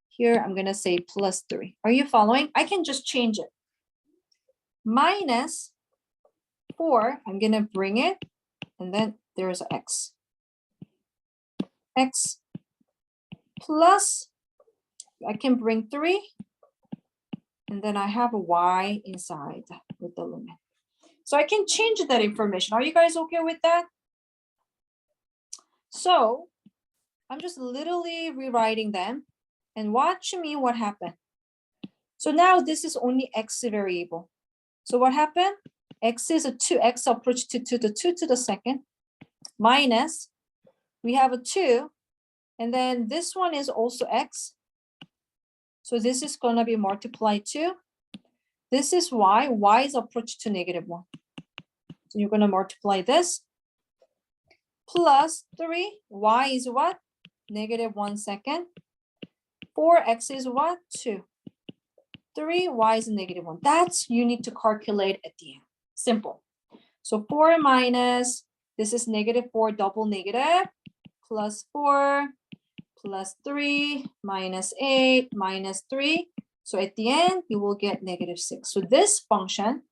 Here I'm gonna say plus 3. Are you following? I can just change it. Minus 4, I'm gonna bring it, and then there's x. X plus, I can bring 3, and then I have a y inside with the limit. So I can change that information. Are you guys okay with that? So I'm just literally rewriting them, and watch me what happened. So now this is only x variable. So what happened? X is a 2x approach to the 2 to the second minus, we have a 2, and then this one is also x. So this is going to be multiplied 2. This is y. Y is approach to -1. So you're going to multiply this. plus 3. Y is what? Negative 1 second. 4x is what? 2. 3, y is negative 1. That's you need to calculate at the end. Simple. So 4 minus, this is negative 4 double negative, plus 4, plus 3, minus 8, minus 3. So at the end, you will get negative 6. So this function,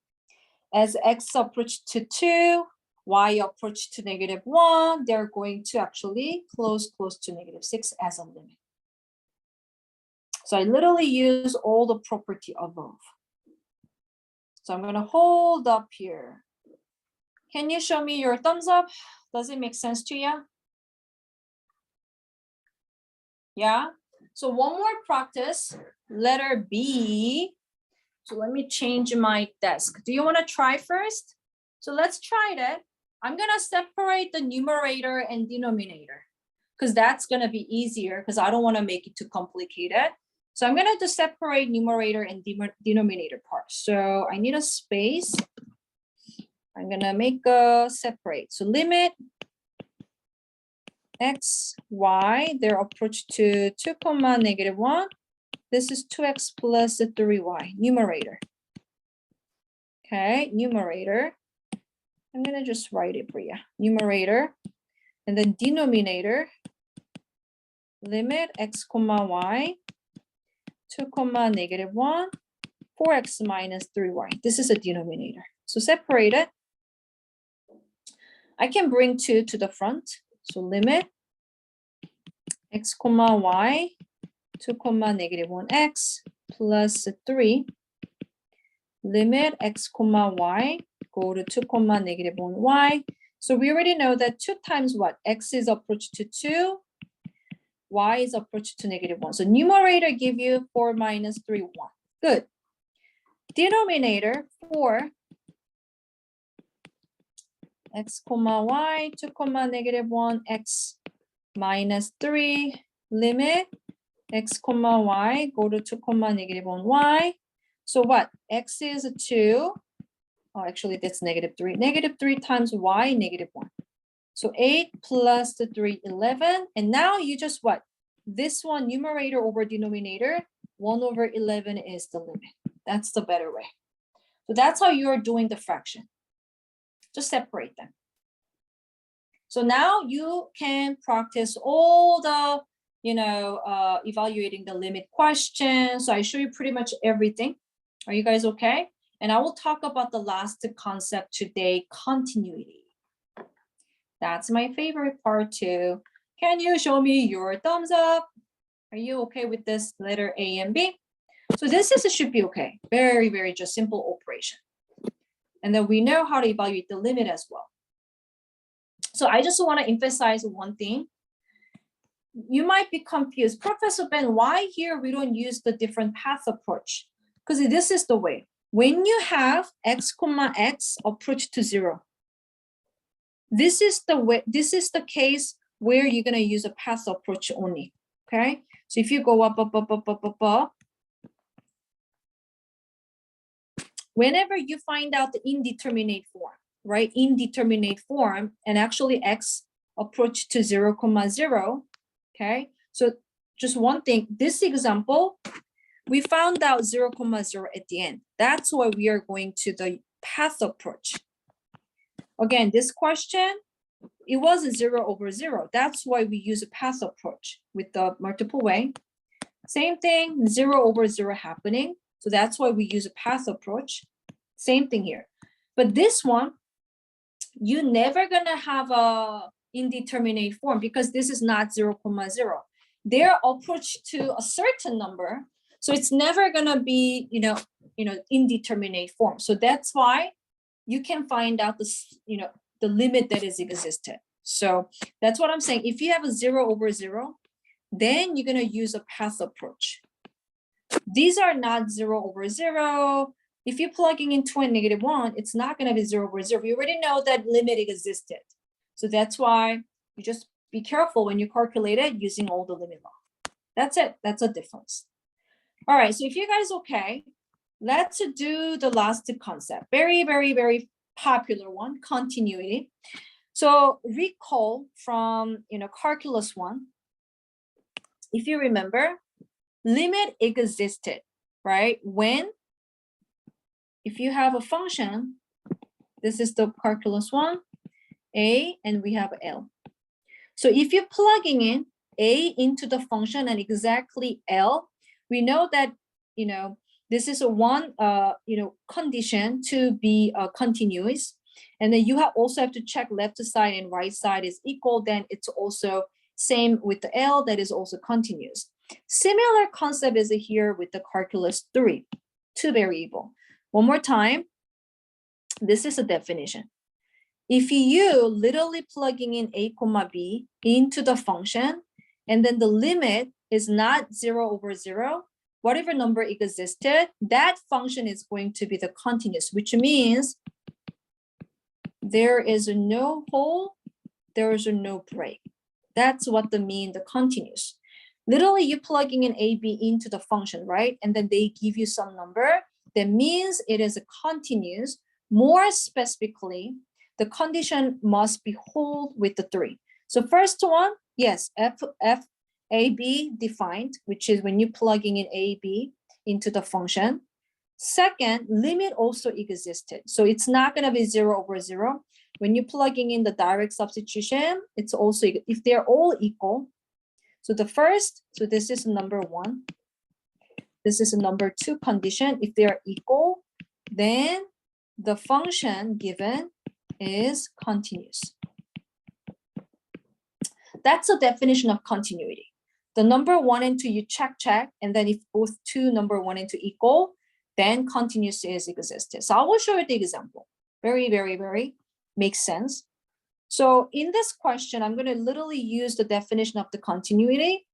as x approach to 2, y approach to negative 1, they're going to actually close to negative 6 as a limit. So I literally use all the property above. So I'm going to hold up here. Can you show me your thumbs up? Does it make sense to you? Yeah. So one more practice, letter B. So let me change my desk. Do you want to try first? So let's try that. I'm going to separate the numerator and denominator because that's going to be easier because I don't want to make it too complicated. So I'm going to just separate numerator and denominator parts. So I need a space. I'm going to make a separate. So limit x, y, their approach to 2, negative 1. This is 2x plus 3y, numerator. Okay, numerator. I'm going to just write it for you. Numerator. And then denominator. Limit x, y. 2, negative 1. 4x minus 3y. This is a denominator. So separate it. I can bring 2 to the front. So limit x, y. 2, negative 1x plus 3. Limit x, y. Go to 2, negative 1y. So we already know that 2 times what? X is approach to 2. Y is approach to negative 1. So numerator give you 4 minus 3, 1. Good. Denominator 4. X, y, 2, negative 1, x minus 3. Limit x, y, go to 2, negative 1, y. So what? X is 2. Oh, actually, that's negative 3. Negative 3 times y, negative 1. So 8 plus the 3, 11. And now you just what? This one, numerator over denominator, 1 over 11 is the limit. That's the better way. So that's how you're doing the fraction. Just separate them. So now you can practice all the, evaluating the limit questions. So I show you pretty much everything. Are you guys okay? And I will talk about the last concept today, continuity. That's my favorite part too. Can you show me your thumbs up? Are you okay with this letter A and B? So this should be okay. Very, very just simple operation. And then we know how to evaluate the limit as well. So I just want to emphasize one thing. You might be confused. Professor Ben, why here we don't use the different path approach? Because this is the way. When you have x, x approach to 0, this is the way. This is the case where you're going to use a path approach only. Okay. So if you go up, whenever you find out the indeterminate form, right? Indeterminate form, and actually x approach to 0, 0. Okay. So just one thing, this example, we found out 0, 0 at the end. That's why we are going to the path approach. Again, this question, it was 0 over 0. That's why we use a path approach with the multiple way. Same thing, 0 over 0 happening. So that's why we use a path approach. Same thing here. But this one, you're never gonna have a indeterminate form because this is not 0, 0. Their approach to a certain number, so it's never gonna be, indeterminate form. So that's why you can find out this, the limit that is existed. So that's what I'm saying. If you have a 0 over 0, then you're gonna use a path approach. These are not 0 over 0. If you're plugging in 2 and negative 1, it's not gonna be 0 over 0. You already know that limit existed. So that's why you just be careful when you calculate it using all the limit law. That's it. That's a difference. All right. So if you guys okay, let's do the last concept. Very, very, very popular one, continuity. So recall from, calculus 1, if you remember, limit existed, right? When, if you have a function, this is the calculus 1, a, and we have L. So if you're plugging in a into the function and exactly L, we know that, this is a one, condition to be continuous. And then you also have to check left side and right side is equal. Then it's also same with the L, that is also continuous. Similar concept is here with the calculus 3, two variable. One more time, this is a definition. If you literally plugging in a comma b into the function, and then the limit is not 0 over 0, whatever number existed, that function is going to be the continuous, which means there is no hole, there is no break. That's what the continuous. Literally, you plugging in a, b into the function, right? And then they give you some number. That means it is a continuous. More specifically, the condition must be hold with the 3. So first one, yes, a, b defined, which is when you're plugging in a, b into the function. Second, limit also existed. So it's not going to be 0 over 0. When you're plugging in the direct substitution, it's also, if they're all equal. So the first, so this is number 1. This is a number 2 condition. If they are equal, then the function given is continuous. That's a definition of continuity. The number 1 and 2, you check, and then if both number 1 and 2 equal, then continuous is existed. So I will show you the example. Very, very, very makes sense. So in this question, I'm going to literally use the definition of the continuity.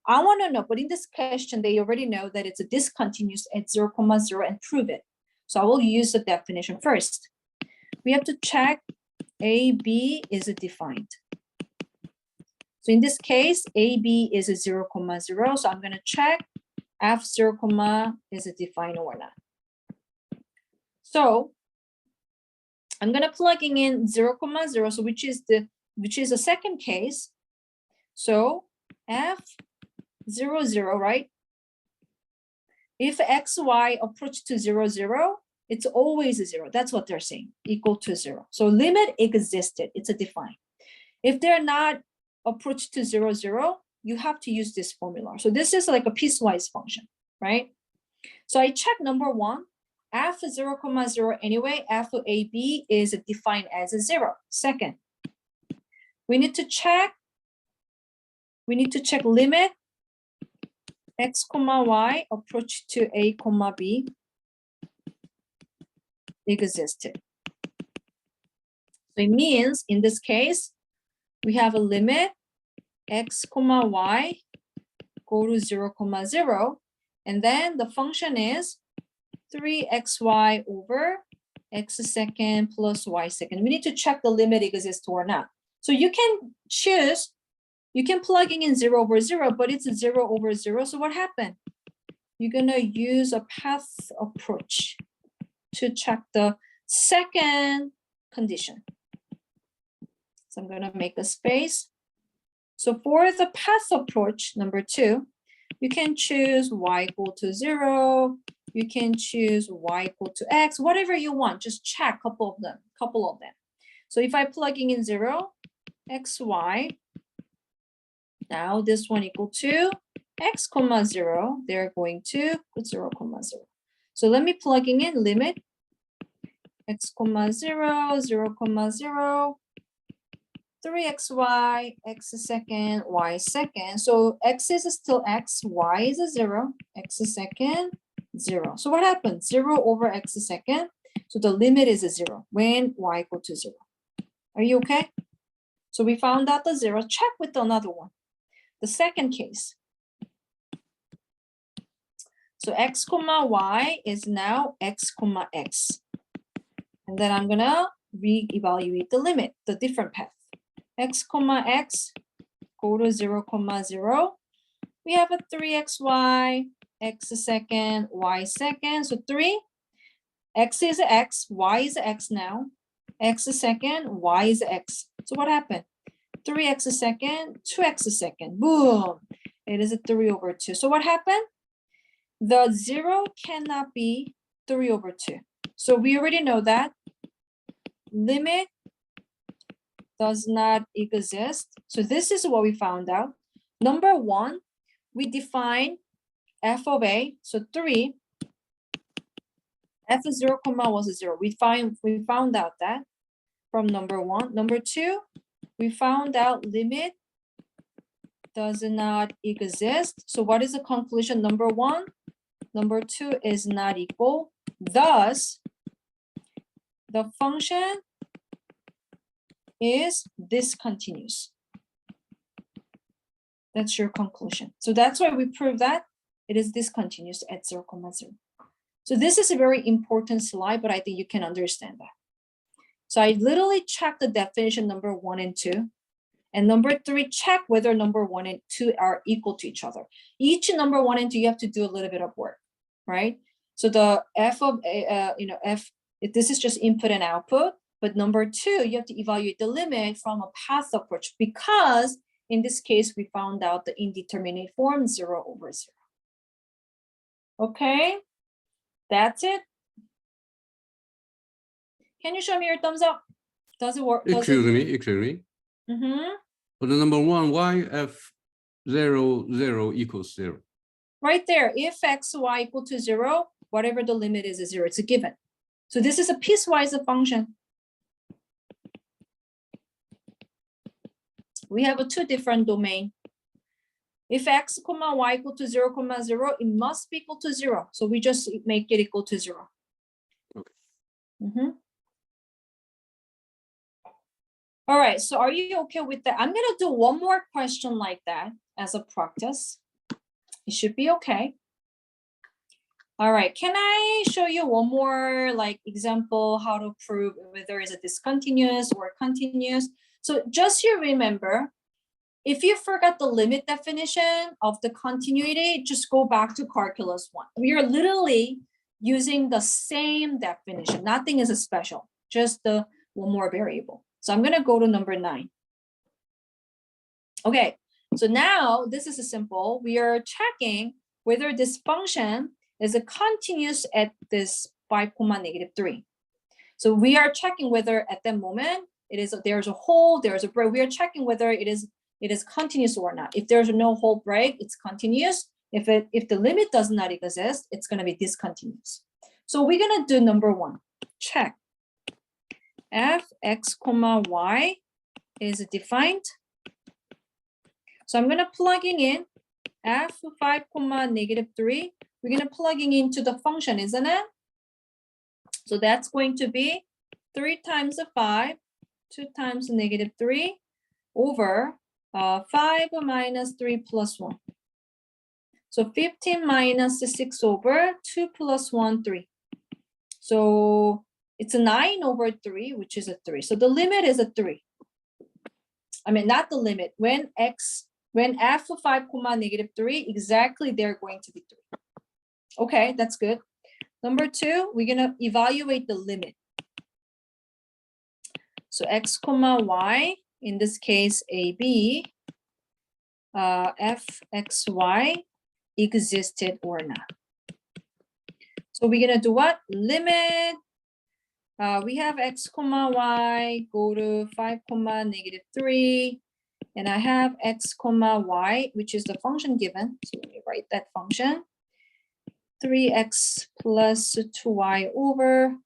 I want to know, but in this question, they already know that it's a discontinuous at 0, 0 and prove it. So I will use the definition first. We have to check AB is defined. So in this case, AB is 0, 0. So I'm going to check F0, is it defined or not. So I'm going to plugging in 0, 0, so which is the second case. So F0, 0, right? If XY approach to 0, 0, it's always a 0. That's what they're saying, equal to 0. So limit existed, it's a defined. If they're not approach to 0, 0, you have to use this formula. So this is like a piecewise function, right? So I check number 1, F0, 0 anyway, F of AB is defined as a 0. Second, we need to check limit X, Y approach to A, B existed. So it means in this case, we have a limit X, Y go to 0, 0, and then the function is 3xy over x second plus y second. We need to check the limit exists or not. So you can choose, you can plugging in 0 over 0, but it's 0 over 0. So what happened? You're gonna use a path approach to check the second condition. So I'm gonna make a space. So for the path approach, number 2, you can choose y equal to 0. You can choose y equal to x, whatever you want. Just check a couple of them. So if I plugging in 0, xy, now this one equal to x, 0, they're going to 0, 0. So let me plugging in limit x, 0, 0, 0, 3xy, x second, y second. So x is still x, y is a 0, x second, 0. So what happens? 0 over x second. So the limit is a 0 when y equal to 0. Are you okay? So we found out the 0. Check with another one. The second case. So x, y is now x, x. And then I'm gonna re-evaluate the limit, the different path. X, x go to 0, 0. We have a 3xy, x second, y second. So 3, x is x, y is x now. x second, y is x. So what happened? 3x second, 2x second, boom. It is a 3/2. So what happened? The 0 cannot be 3/2. So we already know that limit does not exist. So this is what we found out. Number 1, we define f of a, so 3, f of 0, was 0. We found out that from number 1. Number 2, we found out limit does not exist. So what is the conclusion? Number 1, number 2 is not equal. Thus, the function is discontinuous. That's your conclusion. So that's why we prove that it is discontinuous at 0, 0. So this is a very important slide, but I think you can understand that. So I literally checked the definition number 1 and 2. And number 3, check whether number 1 and 2 are equal to each other. Each number 1 and 2, you have to do a little bit of work, right? So the f of, this is just input and output. But number 2, you have to evaluate the limit from a path approach, because in this case, we found out the indeterminate form 0/0. Okay, that's it. Can you show me your thumbs up? Does it work? Excuse me. For the number 1, why f(0, 0) equals 0? Right there, if x, y equal to 0, whatever the limit is 0. It's a given. So this is a piecewise function. We have a 2 different domain. If x, y equal to 0, 0, it must be equal to 0. So we just make it equal to 0. Okay. All right, so are you okay with that? I'm gonna do one more question like that as a practice. It should be okay. All right, can I show you one more like example how to prove whether it's a discontinuous or continuous? So just you remember, if you forgot the limit definition of the continuity, just go back to calculus 1. We are literally using the same definition. Nothing is special, just the one more variable. So I'm gonna go to number 9. Okay, so now this is a simple. We are checking whether this function is a continuous at this 5, -3. So we are checking whether at that moment there's a hole, there's a break. We are checking whether it is continuous or not. If there's no hole break, it's continuous. If the limit does not exist, it's gonna be discontinuous. So we're gonna do number 1. Check f x, y is defined. So I'm gonna plugging in f 5, -3. We're gonna plugging into the function, isn't it? So that's going to be 3 times 5, 2 times -3 over 5 minus 3 plus 1. So 15 minus 6 over 2 plus 1, 3. So it's a 9/3, which is a 3. So the limit is a 3. I mean, not the limit. When f of 5, -3, exactly they're going to be 3. Okay, that's good. Number 2, we're gonna evaluate the limit. So x, y, in this case, AB, f, x, y existed or not. So we're gonna do what? Limit. We have x, y, go to 5, -3. And I have x, y, which is the function given. So let me write that function. 3x plus 2y over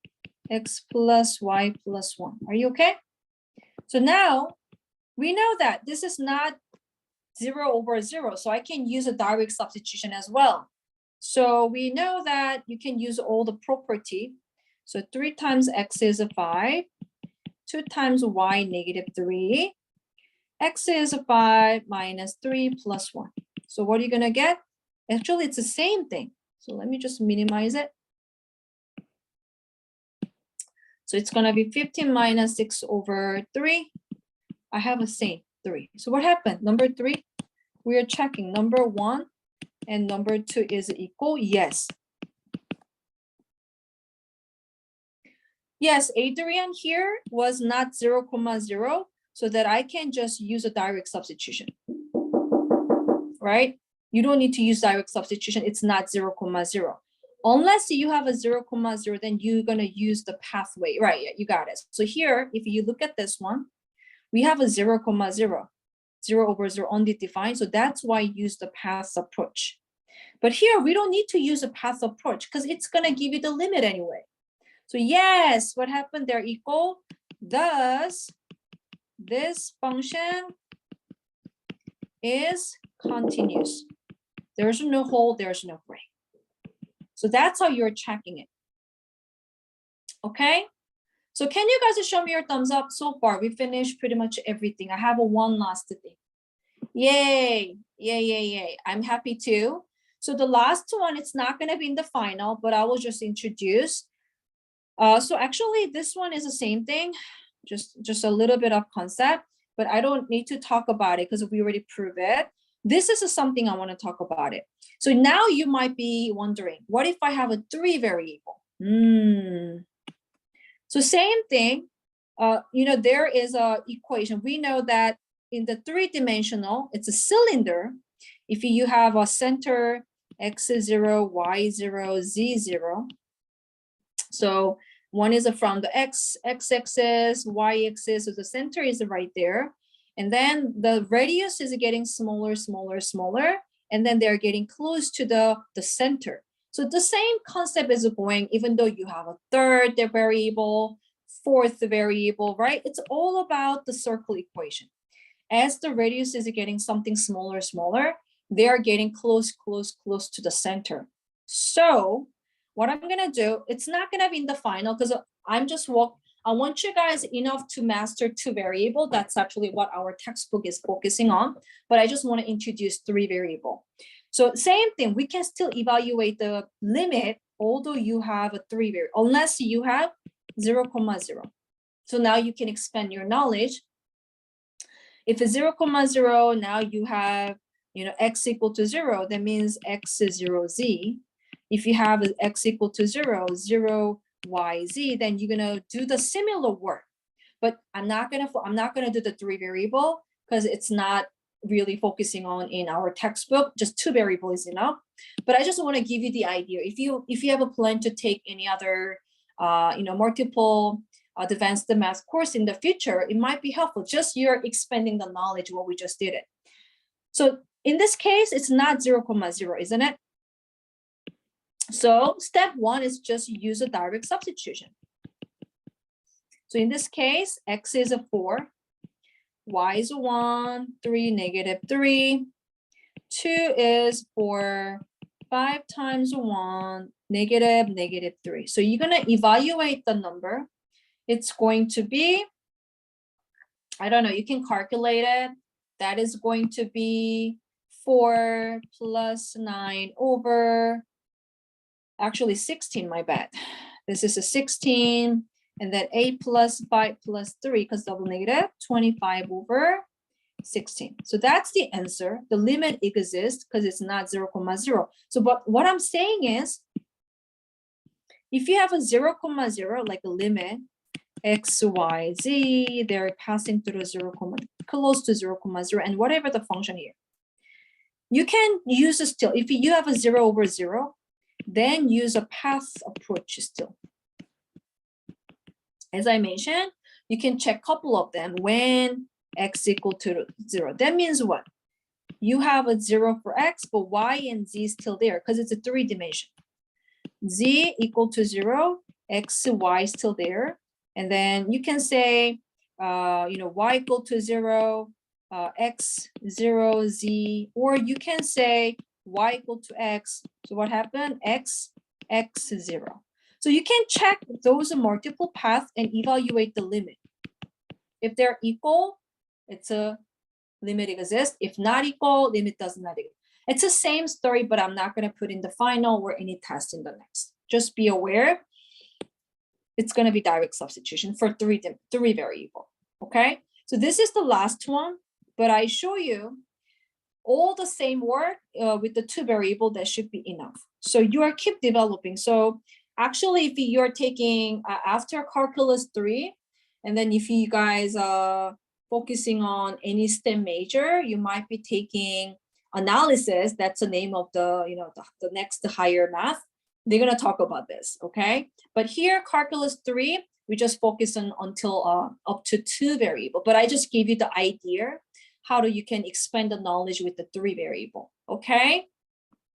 x plus y plus 1. Are you okay? So now we know that this is not 0/0. So I can use a direct substitution as well. So we know that you can use all the property. So 3 times x is 5, 2 times y -3. X is 5 minus 3 plus 1. So what are you gonna get? Actually, it's the same thing. So let me just minimize it. So it's gonna be 15 minus 6/3. I have the same 3. So what happened? Number 3, we are checking number 1 and number 2 is equal. Yes. Yes, Adrian here was not 0,0, so that I can just use a direct substitution. Right? You don't need to use direct substitution. It's not 0,0. Unless you have a 0,0, then you're going to use the pathway. Right, yeah, you got it. So here, if you look at this one, we have a 0,0, 0 over 0 undefined. So that's why I use the path approach. But here, we don't need to use a path approach because it's going to give you the limit anyway. So yes, what happened? They're equal. Thus, this function is continuous. There's no hole, there's no break. So that's how you're checking it. Okay? So can you guys show me your thumbs up? So far, we finished pretty much everything. I have a one last thing. Yay, yay, yay, yay. I'm happy too. So the last one, it's not gonna be in the final, but I will just introduce. So actually this one is the same thing, just a little bit of concept, but I don't need to talk about it because we already proved it. This is something I want to talk about it. So now you might be wondering, what if I have a 3 variable? So same thing, there is a equation. We know that in the 3-dimensional, it's a cylinder. If you have a center x0, y0, z0, so one is from the x-axis, y-axis, so the center is right there. And then the radius is getting smaller, smaller, smaller. And then they're getting close to the center. So the same concept is going, even though you have a third variable, fourth variable, right? It's all about the circle equation. As the radius is getting something smaller, smaller, they are getting close, close, close to the center. So what I'm gonna do, it's not gonna be in the final because I want you guys enough to master 2 variable. That's actually what our textbook is focusing on, but I just want to introduce 3 variable. So same thing, we can still evaluate the limit, although you have a 3 variable, unless you have 0,0. So now you can expand your knowledge. If it's 0,0, now you have, x equal to 0, that means x is 0z. If you have x equal to 0, 0, yz, then you're gonna do the similar work. But I'm not gonna do the 3 variable because it's not really focusing on in our textbook. Just 2 variable is enough. But I just want to give you the idea. If you have a plan to take any other multiple advanced math course in the future, it might be helpful. Just you're expanding the knowledge what we just did it. So in this case, it's not 0,0, isn't it? So step 1 is just use a direct substitution. So in this case, x is a 4, y is a 1, 3, negative 3, 2 is 4, 5 times 1, negative, negative 3. So you're going to evaluate the number. It's going to be, I don't know, you can calculate it. That is going to be 4 plus 9 over, actually 16, my bad. This is a 16, and then 8 plus 5 plus 3, because double negative, 25 over 16. So that's the answer. The limit exists because it's not 0,0. So but what I'm saying is, if you have a 0,0, like a limit, x, y, z, they're passing through 0, close to 0,0, and whatever the function here, you can use a still. If you have a 0 over 0, then use a path approach still. As I mentioned, you can check a couple of them when x equal to 0. That means what? You have a 0 for x, but y and z is still there because it's a 3-dimension. Z equal to 0, x, y is still there. And then you can say, y equal to 0, x 0, z, or you can say y equal to x. So what happened? X 0. So you can check those multiple paths and evaluate the limit. If they're equal, it's a limit exists. If not equal, limit does not exist. It's the same story, but I'm not going to put in the final or any test in the next. Just be aware. It's going to be direct substitution for three variable. Okay. So this is the last one, but I show you all the same work with the 2 variable that should be enough. So you are keep developing. So Actually, if you're taking after calculus 3, and then if you guys are focusing on any STEM major, you might be taking analysis. That's the name of the, you know, the next higher math. They're gonna talk about this, okay? But here, calculus 3, we just focus on until up to 2 variable. But I just gave you the idea how you can expand the knowledge with the 3 variable, okay?